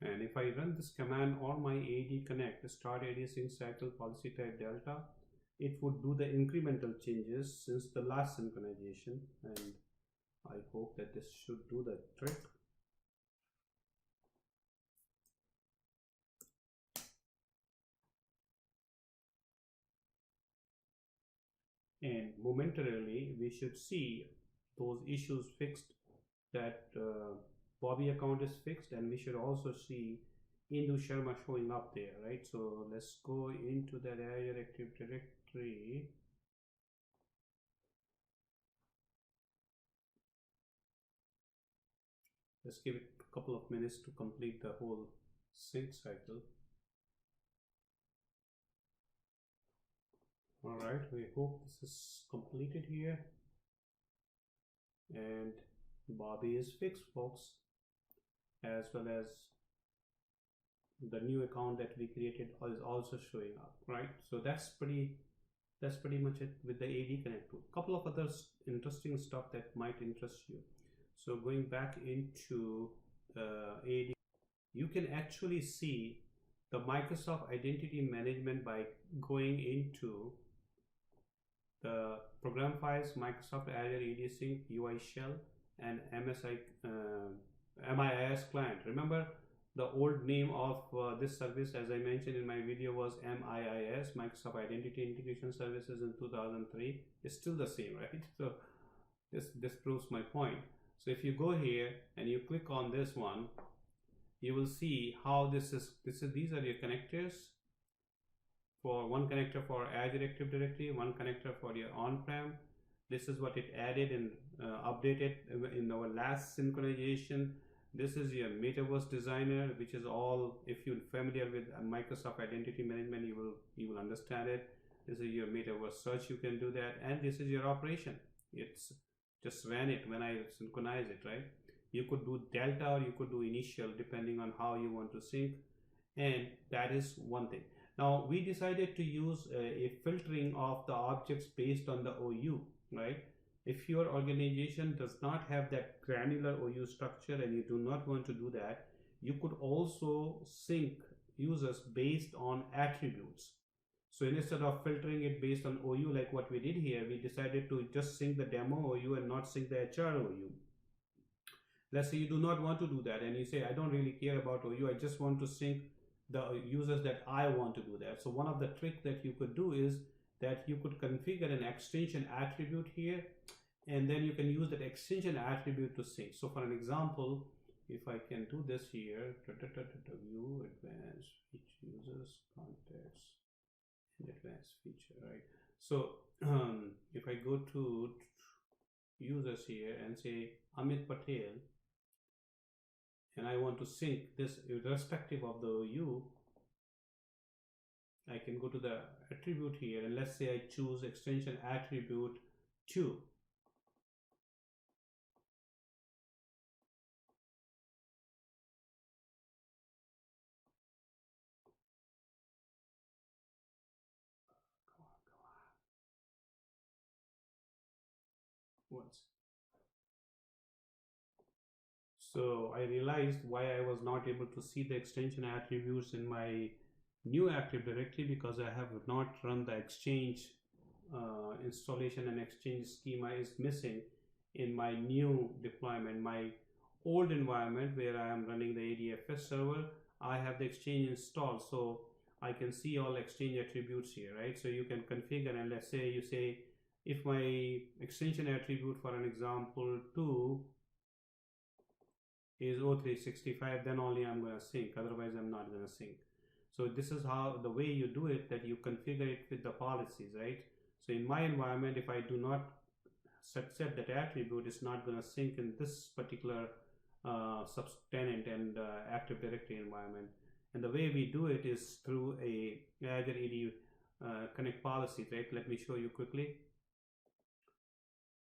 And if I run this command on my AAD Connect, start AD sync cycle policy type delta, it would do the incremental changes since the last synchronization, and I hope that this should do the trick. And momentarily we should see those issues fixed, that Bobby account is fixed, and we should also see Indu Sharma showing up there, right? So let's go into that Azure Active Directory. Let's give it a couple of minutes to complete the whole sync cycle. All right, we hope this is completed here, and Bobby is fixed, folks, as well as the new account that we created is also showing up, right? So that's pretty much it with the AD Connect tool. Couple of other interesting stuff that might interest you. So going back into AD, you can actually see the Microsoft Identity Management by going into the program files, Microsoft Azure AD Sync, UI Shell, and MIIS client. Remember, the old name of this service, as I mentioned in my video, was MIIS, Microsoft Identity Integration Services in 2003. It's still the same, right? So this proves my point. So if you go here and you click on this one, you will see how these are your connectors. For one connector for Azure Active Directory, one connector for your on-prem. This is what it added and updated in our last synchronization. This is your Metaverse Designer, which is all, if you're familiar with Microsoft Identity Management, you will understand it. This is your Metaverse search, you can do that, and this is your operation. It's just ran it when I synchronize it, right? You could do delta or you could do initial depending on how you want to sync, and that is one thing. Now we decided to use a filtering of the objects based on the OU, right? If your organization does not have that granular OU structure and you do not want to do that, you could also sync users based on attributes. So instead of filtering it based on OU like what we did here, we decided to just sync the demo OU and not sync the HR OU. Let's say you do not want to do that and you say, I don't really care about OU, I just want to sync the users that I want to do that. So one of the tricks that you could do is that you could configure an extension attribute here, and then you can use that extension attribute to sync. So for an example, if I can do this here, view advanced users context and advanced feature, right? So if I go to users here and say Amit Patel, and I want to sync this irrespective of the OU, I can go to the attribute here, and let's say I choose extension attribute 2. Once. So I realized why I was not able to see the extension attributes in my new Active Directory, because I have not run the Exchange installation, and Exchange schema is missing in my new deployment. My old environment where I am running the ADFS server, I have the Exchange installed, so I can see all Exchange attributes here, right? So you can configure, and let's say you say, if my extension attribute, for an example 2 is O365, then only I'm going to sync, otherwise I'm not going to sync. So this is how the way you do it, that you configure it with the policies, right? So in my environment, if I do not set that attribute, it's not going to sync in this particular tenant and Active Directory environment. And the way we do it is through a Azure AD Connect policy, right? Let me show you quickly.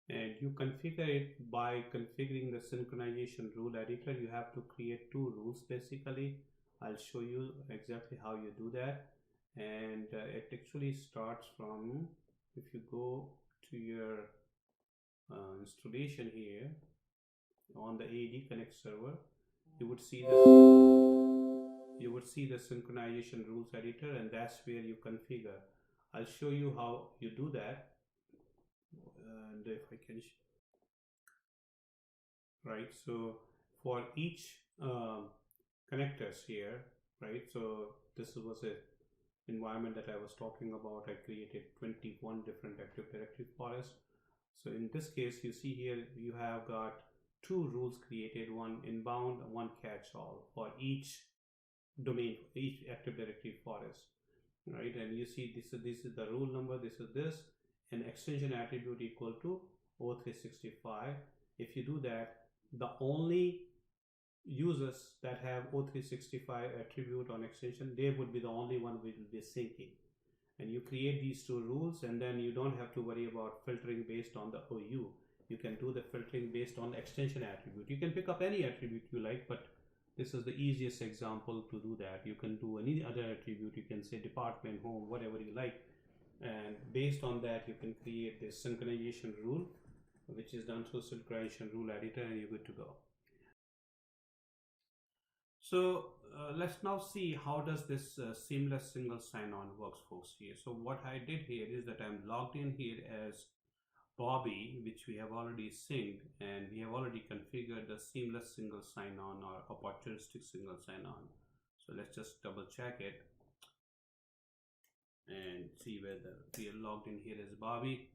And you configure it by configuring the synchronization rule editor. You have to create two rules basically. I'll show you exactly how you do that. And it actually starts from, if you go to your installation here on the AAD Connect server, you would see the synchronization rules editor, and that's where you configure. I'll show you how you do that. And if I can, right? So for each connectors here, right? So this was a environment that I was talking about. I created 21 different Active Directory forests. So in this case, you see here you have got two rules created, one inbound, one catch-all for each domain, each Active Directory forest, right? And you see this is the rule number, this is this, and extension attribute equal to O365. If you do that, the only users that have O365 attribute on extension, they would be the only one which will be syncing. And you create these two rules, and then you don't have to worry about filtering based on the OU. You can do the filtering based on extension attribute. You can pick up any attribute you like, but this is the easiest example to do that. You can do any other attribute. You can say department, home, whatever you like. And based on that, you can create this synchronization rule, which is done through synchronization rule editor, and you're good to go. So let's now see how does this seamless single sign-on works, folks, here. So what I did here is that I'm logged in here as Bobby, which we have already synced, and we have already configured the seamless single sign-on or opportunistic single sign-on. So let's just double check it and see whether we are logged in here as Bobby,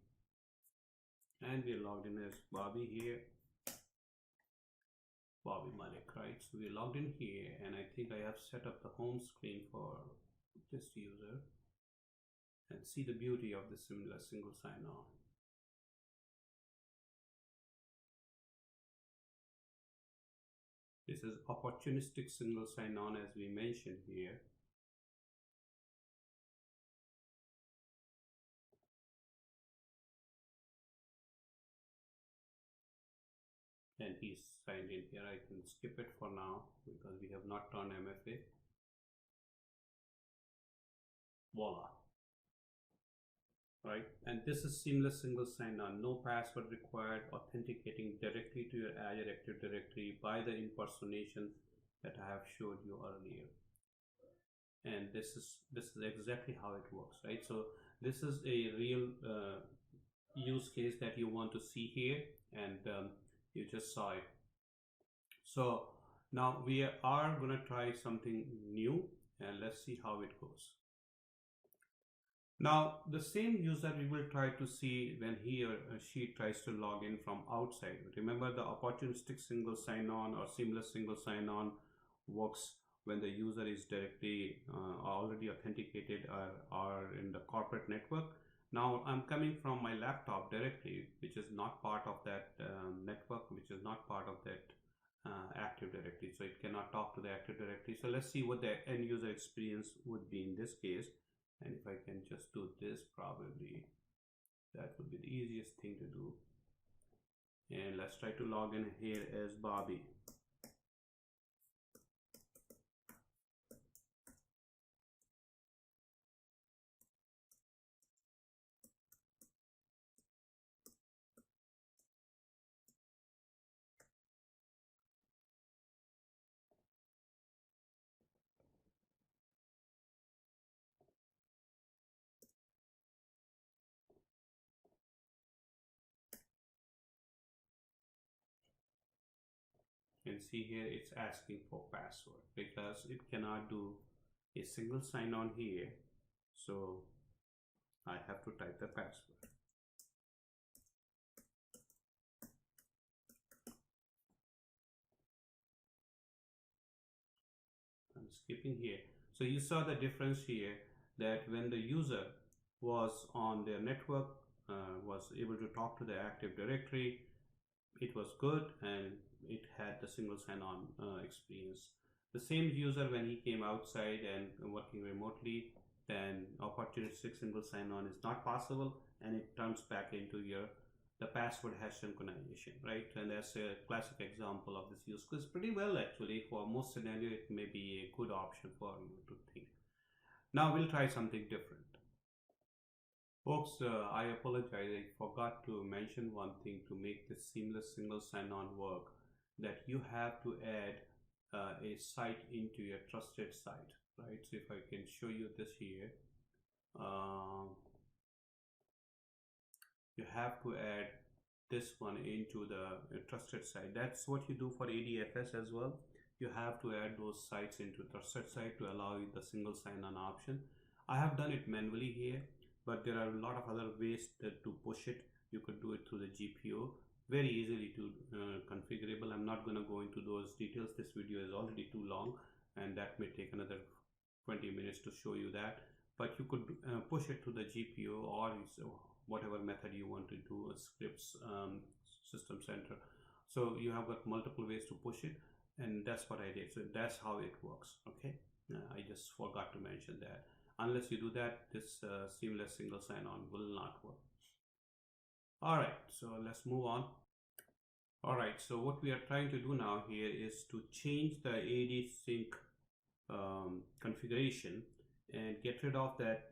and we are logged in as Bobby here. Bobby Malik, right? So we logged in here, and I think I have set up the home screen for this user, and see the beauty of the seamless single sign-on. This is opportunistic single sign-on, as we mentioned here. And he's signed in here. I can skip it for now because we have not turned MFA. Voila. Right, and this is seamless single sign-on, no password required, authenticating directly to your Azure Active Directory by the impersonation that I have showed you earlier. And this is exactly how it works, right? So this is a real use case that you want to see here, and you just saw it. So now we are going to try something new, and let's see how it goes. Now the same user we will try to see when he or she tries to log in from outside. Remember, the opportunistic single sign-on or seamless single sign-on works when the user is directly already authenticated or in the corporate network. Now I'm coming from my laptop directly, which is not part of that network, which is not part of that Active Directory, so it cannot talk to the Active Directory. So let's see what the end user experience would be in this case. And if I can just do this, probably that would be the easiest thing to do. And let's try to log in here as Bobby. And see here, it's asking for password because it cannot do a single sign-on here. So I have to type the password. I'm skipping here. So you saw the difference here, that when the user was on their network, was able to talk to the Active Directory. It was good and it had the single sign-on experience. The same user, when he came outside and working remotely, then opportunistic single sign-on is not possible, and it turns back into your the password hash synchronization, right? And that's a classic example of this use case. Pretty well, actually. For most scenario, it may be a good option for you to think. Now we'll try something different. Folks, I apologize. I forgot to mention one thing to make this seamless single sign-on work, that you have to add a site into your trusted site, right? So if I can show you this here, you have to add this one into the trusted site. That's what you do for ADFS as well. You have to add those sites into trusted site to allow you the single sign-on option. I have done it manually here, but there are a lot of other ways to push it. You could do it through the GPO, very easily to configurable. I'm not going to go into those details. This video is already too long, and that may take another 20 minutes to show you that. But you could push it to the GPO, or whatever method you want to do, scripts, system center. So you have got multiple ways to push it, and that's what I did. So that's how it works. Okay, I just forgot to mention that. Unless you do that, this seamless single sign-on will not work. All right, so let's move on. All right, so what we are trying to do now here is to change the AD sync configuration and get rid of that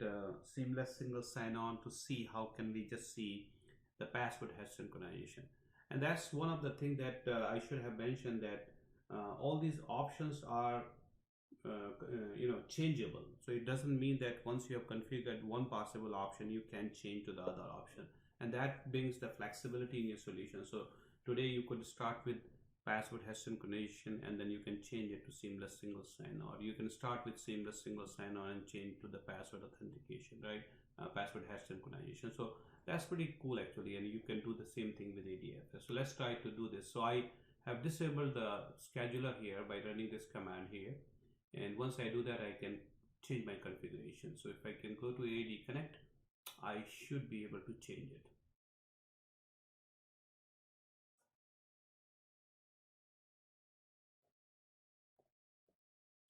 seamless single sign-on to see how can we just see the password hash synchronization. And that's one of the things that I should have mentioned, that all these options are changeable. So it doesn't mean that once you have configured one possible option, you can change to the other option, and that brings the flexibility in your solution. So today you could start with password hash synchronization, and then you can change it to seamless single sign, or you can start with seamless single sign on and change to the password authentication, right? Password hash synchronization. So that's pretty cool actually, and you can do the same thing with ADFS. So let's try to do this. So I have disabled the scheduler here by running this command here, and once I do that, I can change my configuration. So if I can go to AAD Connect, I should be able to change it.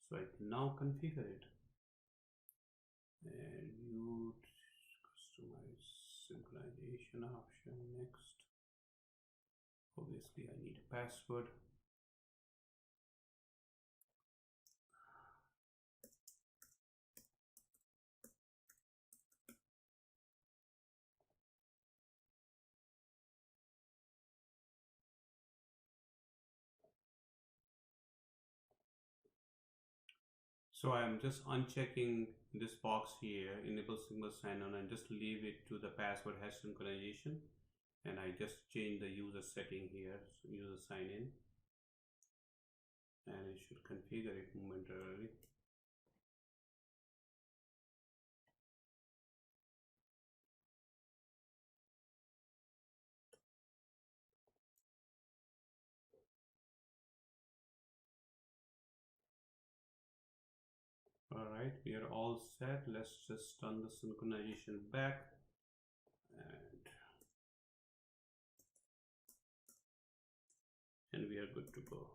So I can now configure it, and you customize synchronization option. Next, obviously I need a password. So I am just unchecking this box here, enable single sign-on, and just leave it to the password hash synchronization. And I just change the user setting here, so user sign in, and it should configure it momentarily. All right, we are all set. Let's just turn the synchronization back, and we are good to go.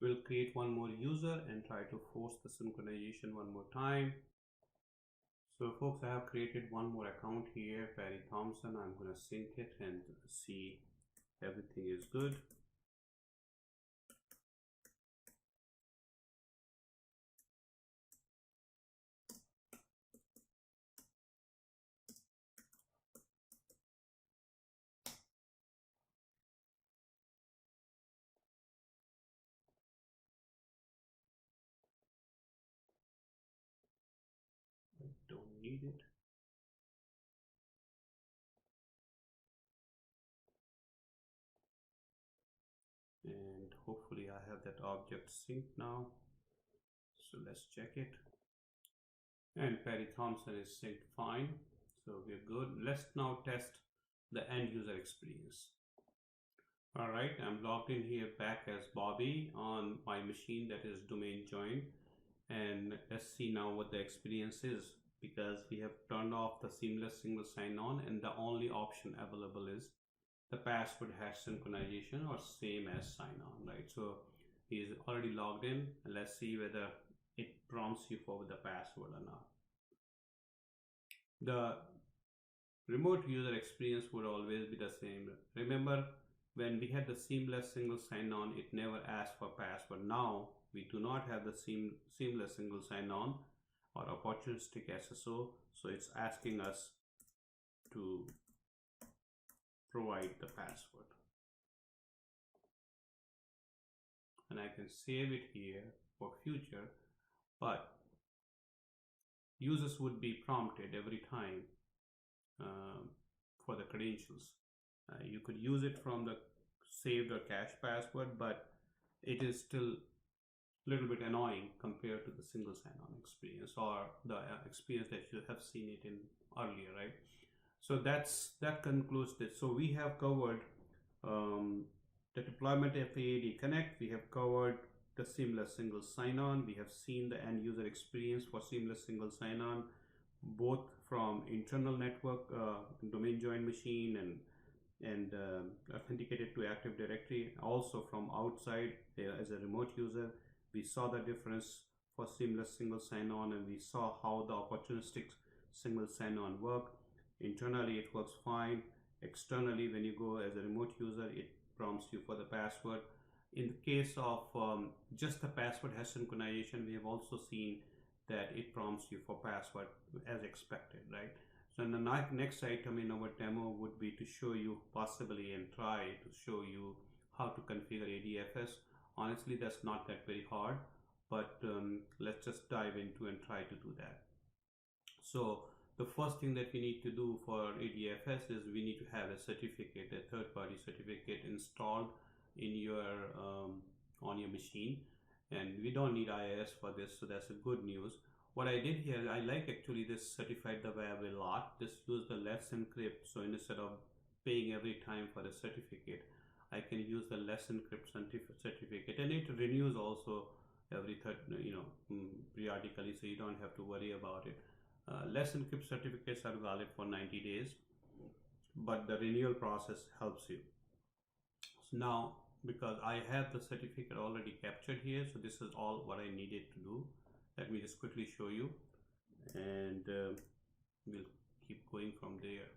We'll create one more user and try to force the synchronization one more time. So folks, I have created one more account here, Perry Thompson. I'm going to sync it and see everything is good. I don't need it. And hopefully I have that object synced now. So let's check it. And Perry Thompson is synced fine. So we're good. Let's now test the end user experience. All right, I'm logged in here back as Bobby on my machine that is domain joined, and let's see now what the experience is, because we have turned off the seamless single sign-on and the only option available is the password hash synchronization or same as sign-on, right? So he is already logged in, and let's see whether it prompts you for the password or not. The remote user experience would always be the same. Remember, when we had the seamless single sign-on, it never asked for password. Now we do not have the seamless single sign-on or opportunistic SSO, so it's asking us to provide the password. And I can save it here for future, but users would be prompted every time for the credentials. You could use it from the saved or cached password, but it is still a little bit annoying compared to the single sign-on experience or the experience that you have seen it in earlier, right? So that concludes this. So we have covered the deployment of AAD Connect. We have covered the seamless single sign-on. We have seen the end user experience for seamless single sign-on, both from internal network domain joined machine and authenticated to Active Directory, also from outside as a remote user. We saw the difference for seamless single sign-on, and we saw how the opportunistic single sign-on work. Internally it works fine. Externally, when you go as a remote user, it prompts you for the password. In the case of just the password hash synchronization, we have also seen that it prompts you for password as expected, right? So the next item in our demo would be to show you possibly and try to show you how to configure ADFS. Honestly, that's not that very hard, but let's just dive into and try to do that. So the first thing that we need to do for ADFS is we need to have a certificate, a third-party certificate installed in your on your machine, and we don't need IIS for this, so that's a good news. What I did here, I like actually this certified the web a lot. This use the Let's Encrypt, so instead of paying every time for a certificate, I can use the Let's Encrypt certificate, and it renews also every periodically, so you don't have to worry about it. Let's Encrypt certificates are valid for 90 days, but the renewal process helps you. So now, because I have the certificate already captured here, so this is all what I needed to do. Let me just quickly show you, and we'll keep going from there.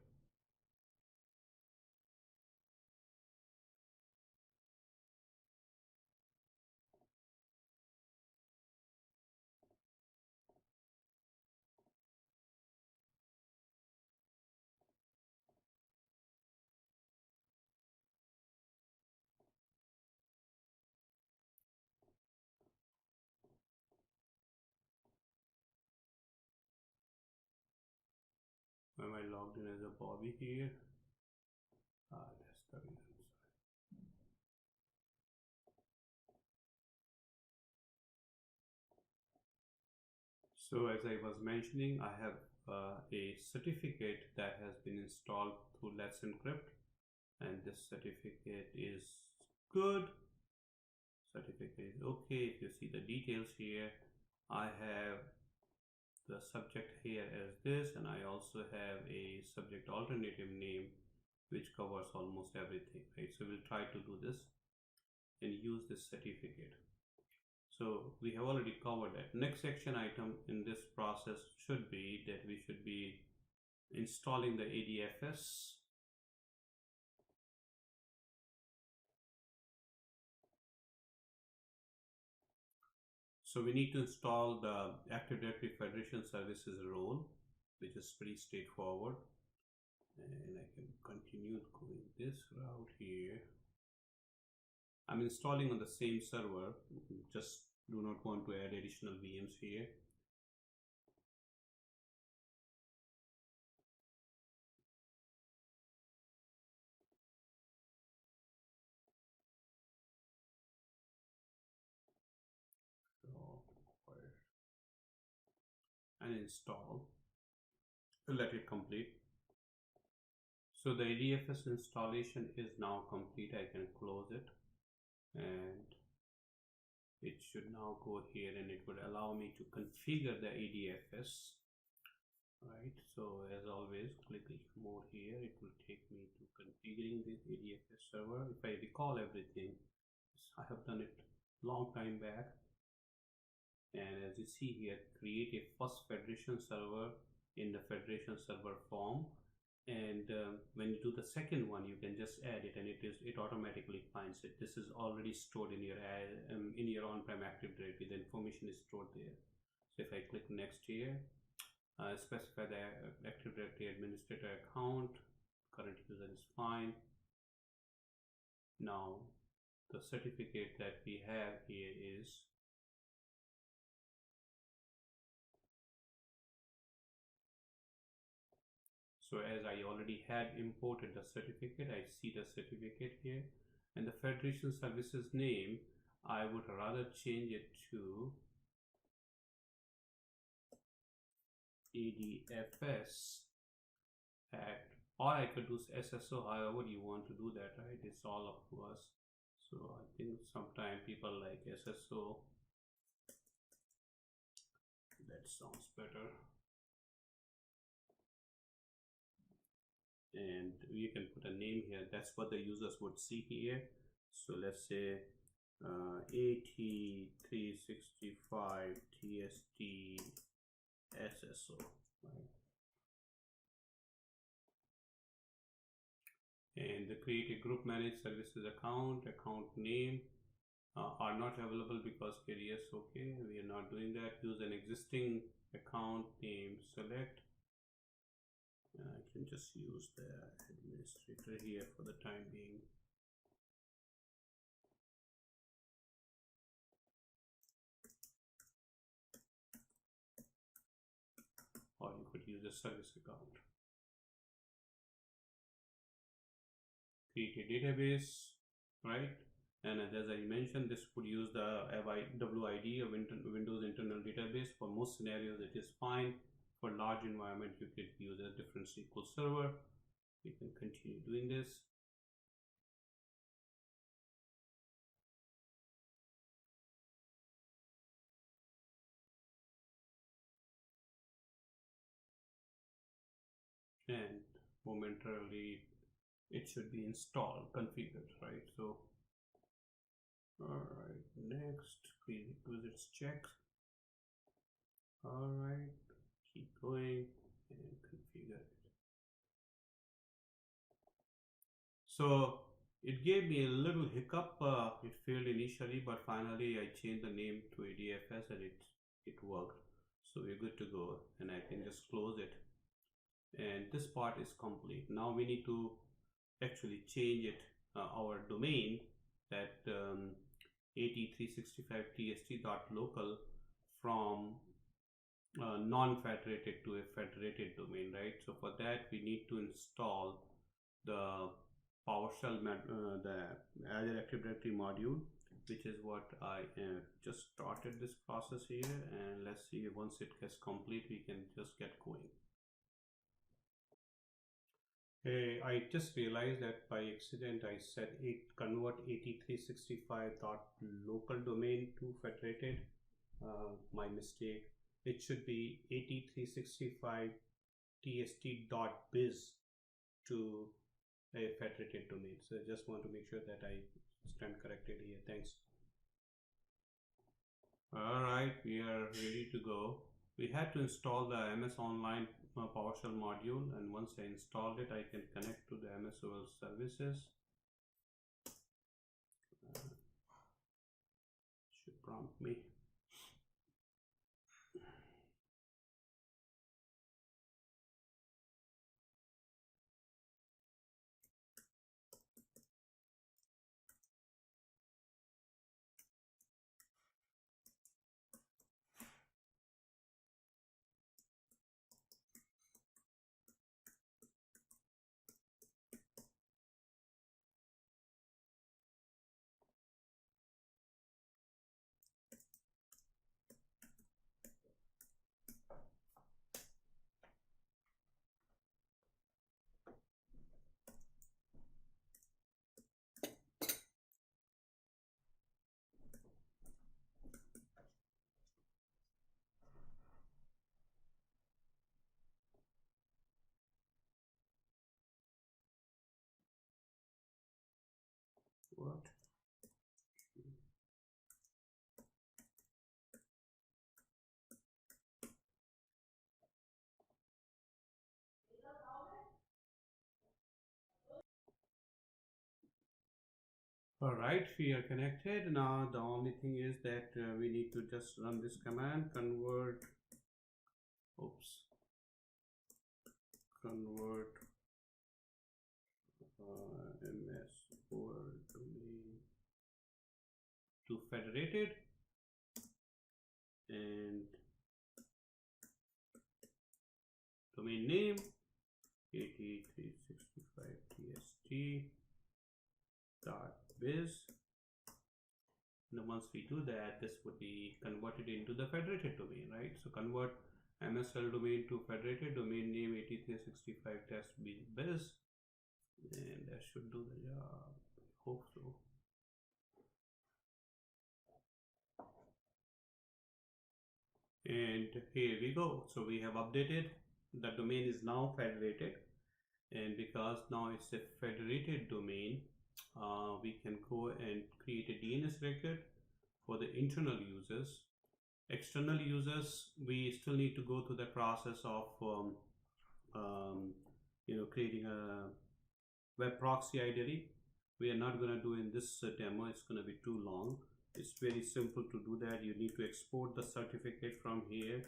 Am I logged in as a Bobby here? That's the reason. So as I was mentioning, I have a certificate that has been installed through Let's Encrypt, and this certificate is good. Certificate is okay. If you see the details here, I have the subject here as this, and I also have a subject alternative name which covers almost everything, right? So we'll try to do this and use this certificate. So we have already covered that. Next action item in this process should be that we should be installing the ADFS. So we need to install the Active Directory Federation Services role, which is pretty straightforward. And I can continue going this route here. I'm installing on the same server, just do not want to add additional VMs here. And install, let it complete. So the ADFS installation is now complete. I can close it, and it should now go here, and it would allow me to configure the ADFS. Right, so as always, click more here. It will take me to configuring this ADFS server. If I recall everything, I have done it long time back. And as you see here, create a first federation server in the federation server form, and when you do the second one, you can just add it, and it automatically finds it. This is already stored in your on-prem Active Directory. The information is stored there. So if I click next here, specify the Active Directory administrator account, current user is fine. Now the certificate that we have here is so as I already had imported the certificate, I see the certificate here, and the Federation Services name, I would rather change it to ADFS Act, or I could do SSO, however you want to do that, right? It's all up to us. So I think sometimes people like SSO. That sounds better. And you can put a name here. That's what the users would see here. So let's say AT365 TST SSO, right? And the create a group managed services account name are not available because yes, okay, we are not doing that. Use an existing account name, select. I can just use the administrator here for the time being. Or you could use a service account. Create a database, right? And as I mentioned, this would use the WID of Windows Internal Database. For most scenarios, it is fine. For large environment, you could use a different SQL server. We can continue doing this. And momentarily, it should be installed, configured, right? So, all right, next, prerequisites check. All right, keep going and configure it. So it gave me a little hiccup. It failed initially, but finally I changed the name to ADFS and it worked. So we're good to go, and I can just close it. And this part is complete. Now we need to actually change it, our domain, that AT365tst.local from non-federated to a federated domain, right? So for that we need to install the PowerShell, the Azure Active Directory module, which is what I just started this process here, and let's see, once it gets complete, we can just get going. Hey, I just realized that by accident I said convert AT365.local domain to federated. My mistake. It should be AT365tst.biz to a federated domain. So I just want to make sure that I stand corrected here. Thanks. All right, we are ready to go. We had to install the MS Online PowerShell module, and once I installed it, I can connect to the MSOL services. Should prompt me. What? All right, we are connected. Now the only thing is that we need to just run this command, convert, convert ms over domain to federated, and domain name 8365tst.biz. Now once we do that, this would be converted into the federated domain, right? So convert MSL domain to federated domain name 8365test.biz, and that should do the job. Hope so. And here we go. So we have updated. The domain is now federated, and because now it's a federated domain, we can go and create a DNS record for the internal users. External users, we still need to go through the process of creating a web proxy ID. We are not going to do in this demo, it's going to be too long. It's very simple to do that. You need to export the certificate from here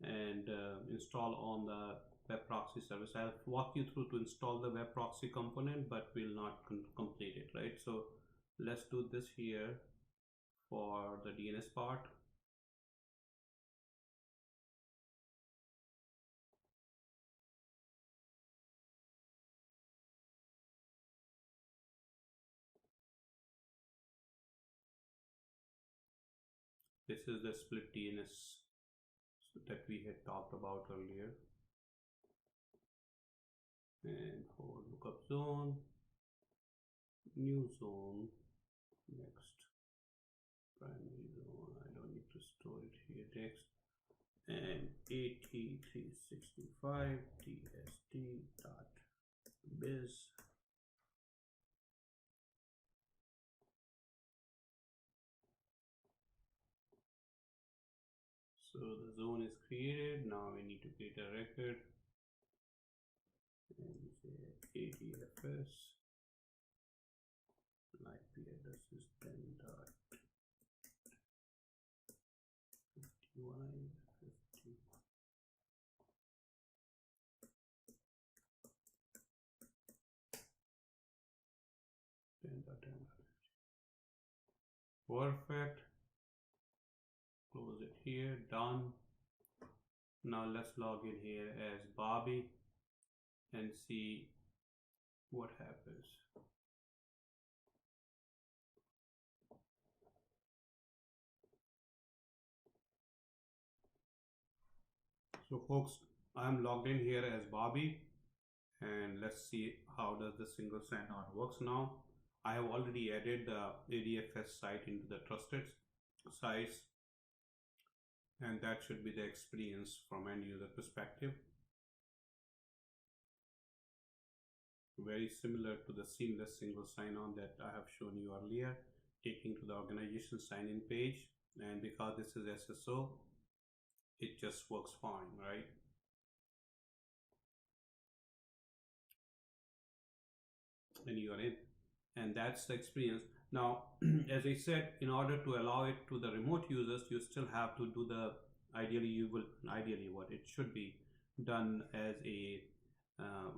and install on the web proxy service. I'll walk you through to install the web proxy component, but we'll not complete it, right? So let's do this here for the DNS part. This is the split DNS that we had talked about earlier. And for lookup zone, new zone, next primary zone, I don't need to store it here, next, and 8365tst.biz. So the zone is created. Now we need to create a record and say ADFS. IP address is 10.51.50. Perfect. Close it here. Done. Now let's log in here as Bobby and see what happens. So folks, I'm logged in here as Bobby, and let's see how does the single sign-on works now. I have already added the ADFS site into the trusted sites, and that should be the experience from end user perspective. Very similar to the seamless single sign-on that I have shown you earlier, taking to the organization sign-in page, and because this is SSO, it just works fine, right? And you are in, and that's the experience. Now, as I said, in order to allow it to the remote users, you still have to do the, ideally what it should be done as a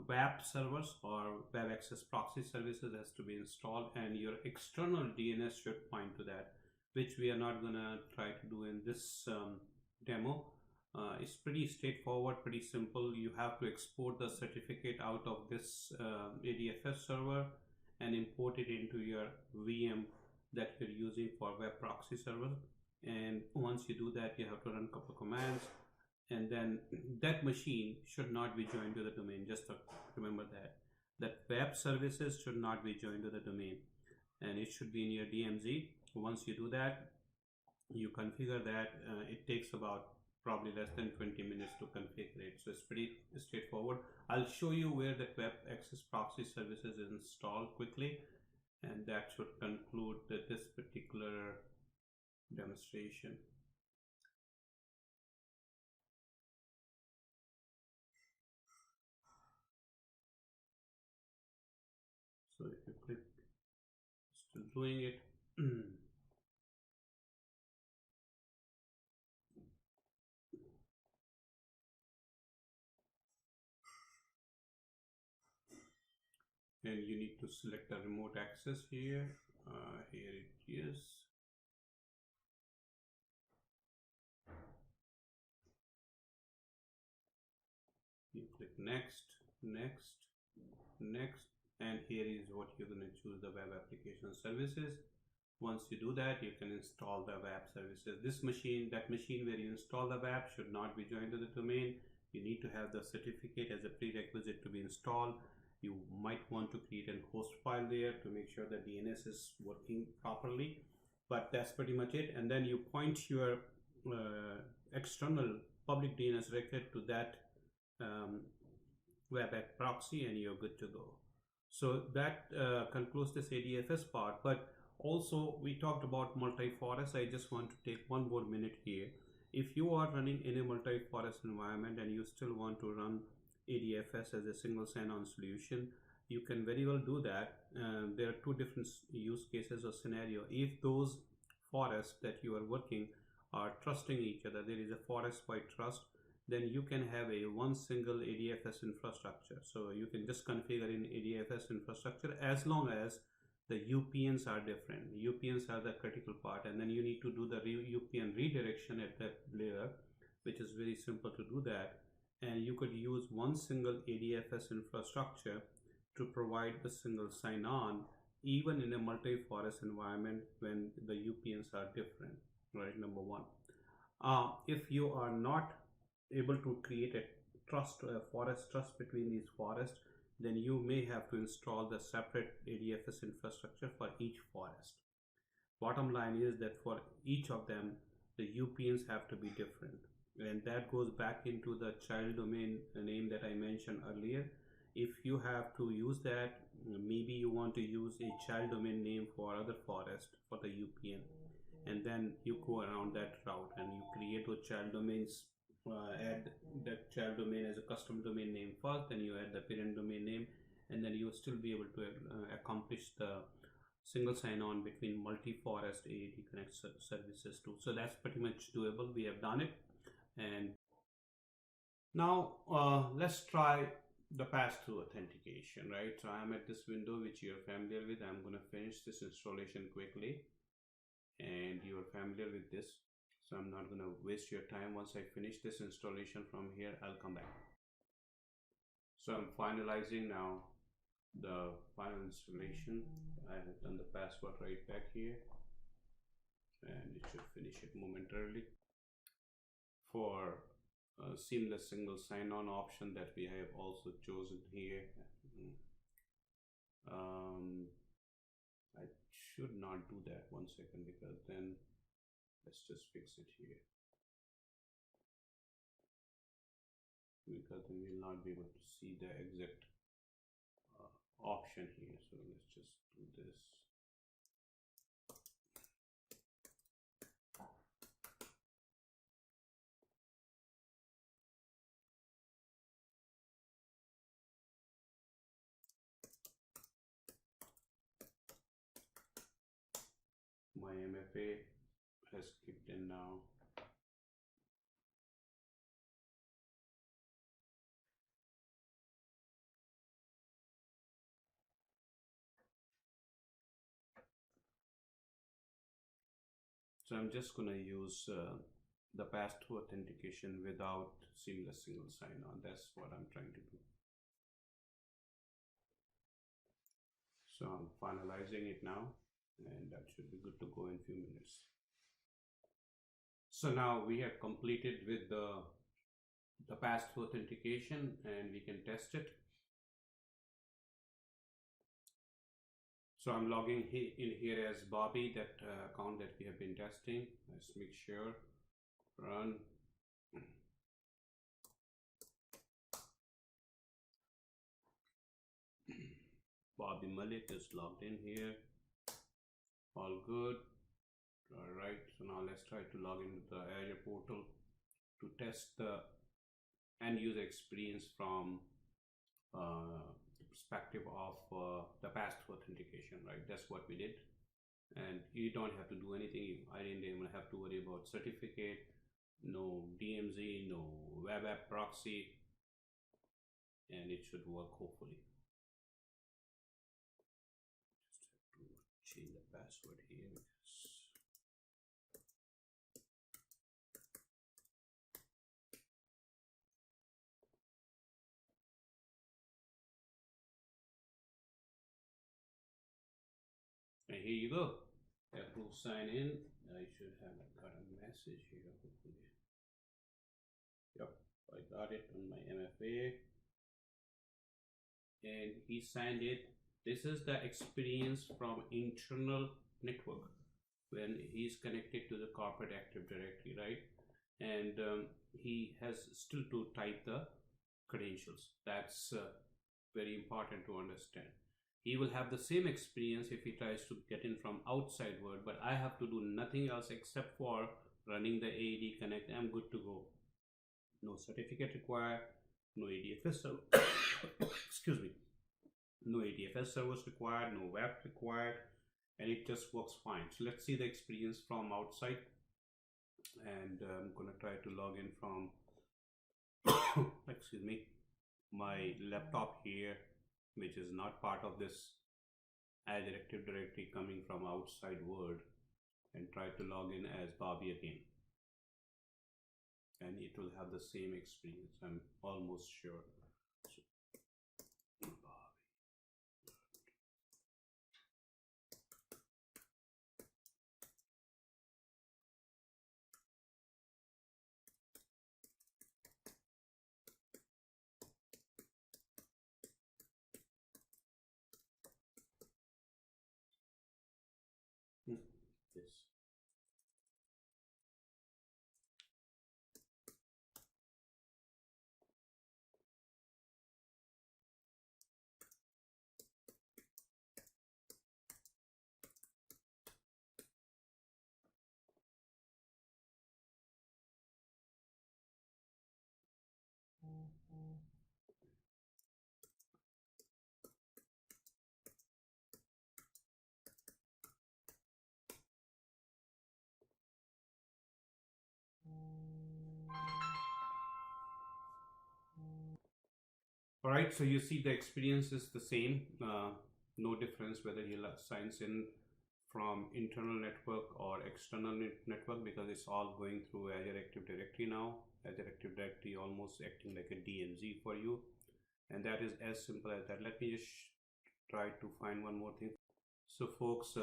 web servers or web access proxy services has to be installed, and your external DNS should point to that, which we are not gonna try to do in this demo. It's pretty straightforward, pretty simple. You have to export the certificate out of this ADFS server and import it into your VM that you're using for web proxy server. And once you do that, you have to run a couple of commands, and then that machine should not be joined to the domain. Just remember that web services should not be joined to the domain, and it should be in your DMZ. Once you do that, you configure that. It takes about probably less than 20 minutes to configure it, so it's pretty straightforward. I'll show you where the web access proxy services is installed quickly, And that should conclude this particular demonstration. So if you click, still doing it. And you need to select the remote access here. Here it is. You click next, next, next, and here is what you're going to choose, the web application services. Once you do that, you can install the web services. This machine, that machine where you install the web should not be joined to the domain. You need to have the certificate as a prerequisite to be installed. You might want to create a host file there to make sure that DNS is working properly, but that's pretty much it. And then you point your external public DNS record to that web app proxy, and you're good to go. So that concludes this ADFS part. But also we talked about multi-forest. I just want to take one more minute here. If you are running in a multi-forest environment and you still want to run ADFS as a single sign-on solution, you can very well do that. There are two different use cases or scenario. If those forests that you are working are trusting each other, there is a forest-wide trust, then you can have a one single ADFS infrastructure. So you can just configure in ADFS infrastructure as long as the UPNs are different. UPNs are the critical part, and then you need to do the UPN redirection at that layer, which is very simple to do that. And you could use one single ADFS infrastructure to provide the single sign-on even in a multi-forest environment when the UPNs are different, right? Number one. If you are not able to create a forest trust between these forests, then you may have to install the separate ADFS infrastructure for each forest. Bottom line is that for each of them, the UPNs have to be different. And that goes back into the child domain name that I mentioned earlier. If you have to use that, maybe you want to use a child domain name for other forest for the UPN, and then you go around that route and you create those child domains. Add that child domain as a custom domain name first, then you add the parent domain name, and then you will still be able to accomplish the single sign-on between multi-forest AAD Connect services too. So that's pretty much doable. We have done it. And now let's try the pass-through authentication, right? So I'm at this window which you're familiar with. I'm going to finish this installation quickly, and you're familiar with this. So I'm not going to waste your time. Once I finish this installation from here, I'll come back. So I'm finalizing now the final installation. I have done the password right back here, and it should finish it momentarily. For seamless single sign-on option that we have also chosen here, I should not do that. 1 second, because then let's just fix it here, because we will not be able to see the exact option here. So let's just do this. My MFA has kicked in now. So I'm just going to use the pass-through authentication without seamless single sign-on. That's what I'm trying to do. So I'm finalizing it now, and that should be good to go in a few minutes. So now we have completed with the pass-through authentication, and we can test it. So I'm logging in here as Bobby, that account that we have been testing. Let's make sure, run. Bobby Malik is logged in here. All good. All right, so now let's try to log into the Azure portal to test the end user experience from the perspective of the pass-through authentication, right? That's what we did. And you don't have to do anything. I didn't even have to worry about certificate, no DMZ, no web app proxy, and it should work hopefully. Just have to change the password here. And here you go. Approve sign in. I should have got a message here hopefully. Yep, I got it on my MFA. And he signed it. This is the experience from internal network when he's connected to the corporate Active Directory, right? And he has still to type the credentials. That's very important to understand. He will have the same experience if he tries to get in from outside world, but I have to do nothing else except for running the AAD Connect. I'm good to go. No certificate required, no ADFS excuse me, no ADFS servers required, no web required, and it just works fine. So let's see the experience from outside, and I'm gonna try to log in from excuse me, my laptop here, which is not part of this Azure Active Directory, coming from outside world, and try to log in as Bobby again, and it will have the same experience, I'm almost sure. So, yes. All right, so you see the experience is the same, no difference whether he signs in from internal network or external network, because it's all going through Azure Active Directory now. Azure Active Directory almost acting like a DMZ for you, and that is as simple as that. Let me just try to find one more thing. So folks,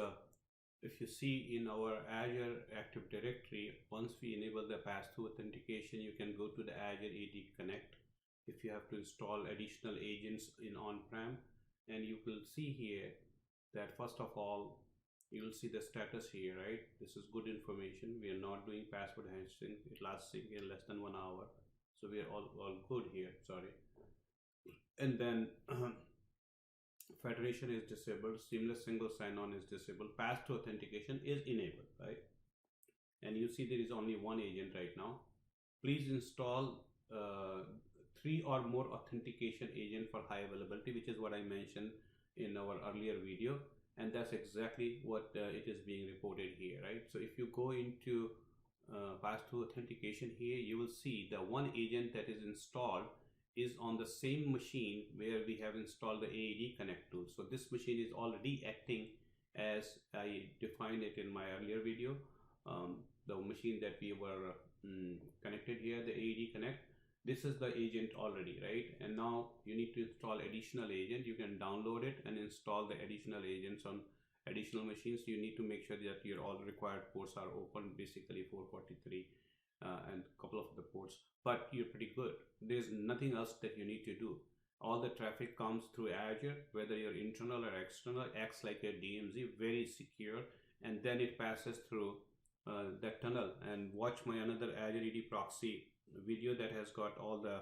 if you see in our Azure Active Directory, once we enable the pass-through authentication, you can go to the Azure AD Connect if you have to install additional agents in on-prem, and you will see here that first of all, you will see the status here, right? This is good information. We are not doing password hashing. It lasts in less than 1 hour, so we are all good here. Sorry. And then federation is disabled, seamless single sign-on is disabled, pass-through authentication is enabled, right? And you see there is only one agent right now. Please install 3 or more authentication agent for high availability, which is what I mentioned in our earlier video, and that's exactly what it is being reported here, right? So if you go into pass-through authentication here, you will see the one agent that is installed is on the same machine where we have installed the AAD Connect tool. So this machine is already acting as I defined it in my earlier video. The machine that we were connected here, the AAD Connect, this is the agent already, right? And now you need to install additional agent. You can download it and install the additional agents on additional machines. You need to make sure that your all required ports are open, basically 443 and a couple of the ports, but you're pretty good. There's nothing else that you need to do. All the traffic comes through Azure, whether you're internal or external, acts like a DMZ, very secure, and then it passes through that tunnel. And watch my another Azure AD proxy video that has got all the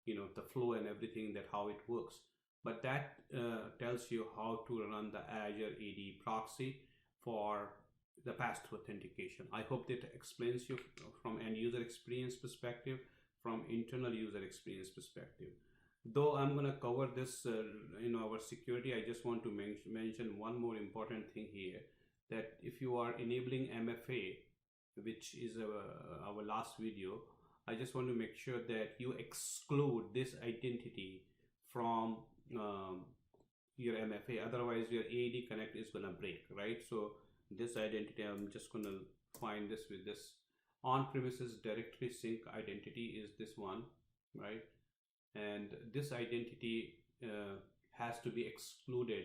the flow and everything, that how it works. But that tells you how to run the Azure AD proxy for the pass-through authentication. I hope that explains you from end user experience perspective, from internal user experience perspective. Though I'm going to cover this in our security, I just want to mention one more important thing here, that if you are enabling MFA, which is our last video, I just want to make sure that you exclude this identity from your MFA. Otherwise your AAD Connect is going to break, right? So this identity, I'm just going to find this with this on-premises directory sync identity is this one, right? And this identity has to be excluded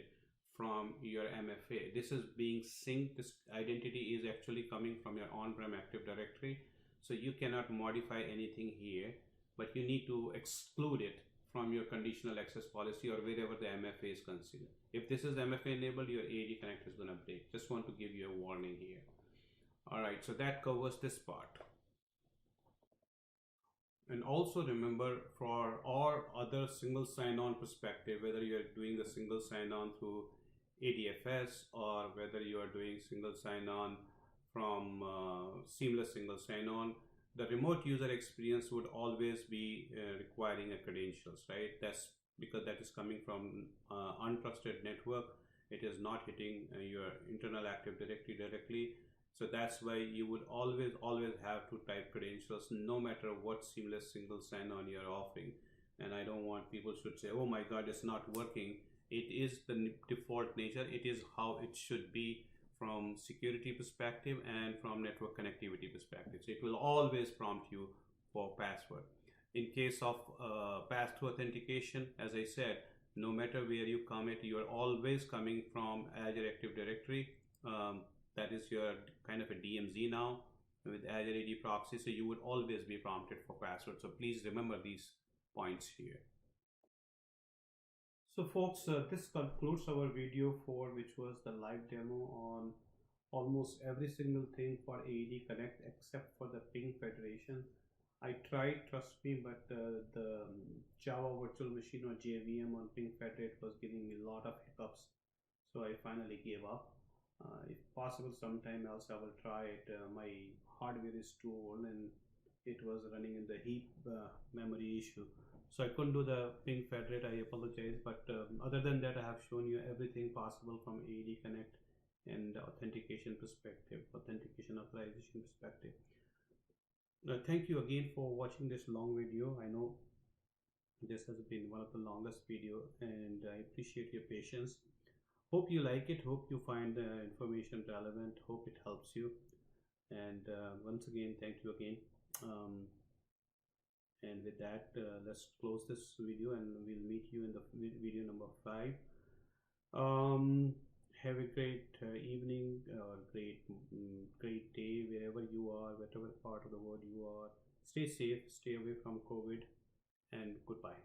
from your MFA. This is being synced. This identity is actually coming from your on-prem Active Directory, so you cannot modify anything here, but you need to exclude it from your conditional access policy or wherever the MFA is considered. If this is MFA enabled, your AAD Connect is going to break. Just want to give you a warning here. All right, so that covers this part. And also remember, for our other single sign-on perspective, whether you are doing the single sign-on through ADFS or whether you are doing single sign-on from seamless single sign-on, the remote user experience would always be requiring a credentials, right? That's because that is coming from untrusted network. It is not hitting your internal Active Directory directly. So that's why you would always have to type credentials no matter what seamless single sign-on you're offering. And I don't want people should say, oh my God, it's not working. It is the default nature. It is how it should be from security perspective and from network connectivity perspective. So it will always prompt you for password. In case of pass-through authentication, as I said, no matter where you commit, you are always coming from Azure Active Directory. That is your kind of a DMZ now with Azure AD proxy. So you would always be prompted for password. So please remember these points here. So folks, this concludes our video 4, which was the live demo on almost every single thing for AAD Connect except for the ping federation. I tried, trust me, but the Java virtual machine or JVM on ping federate was giving me a lot of hiccups. So I finally gave up. If possible, sometime else I will try it. My hardware is too old and it was running in the heap memory issue. So I couldn't do the ping federate, I apologize. But other than that, I have shown you everything possible from AAD Connect and authentication perspective, authentication authorization perspective. Thank you again for watching this long video. I know this has been one of the longest video and I appreciate your patience. Hope you like it, hope you find the information relevant, hope it helps you. And once again, thank you again. And with that, let's close this video and we'll meet you in the video number 5. Have a great evening or great day wherever you are, whatever part of the world you are. Stay safe, stay away from COVID, and goodbye.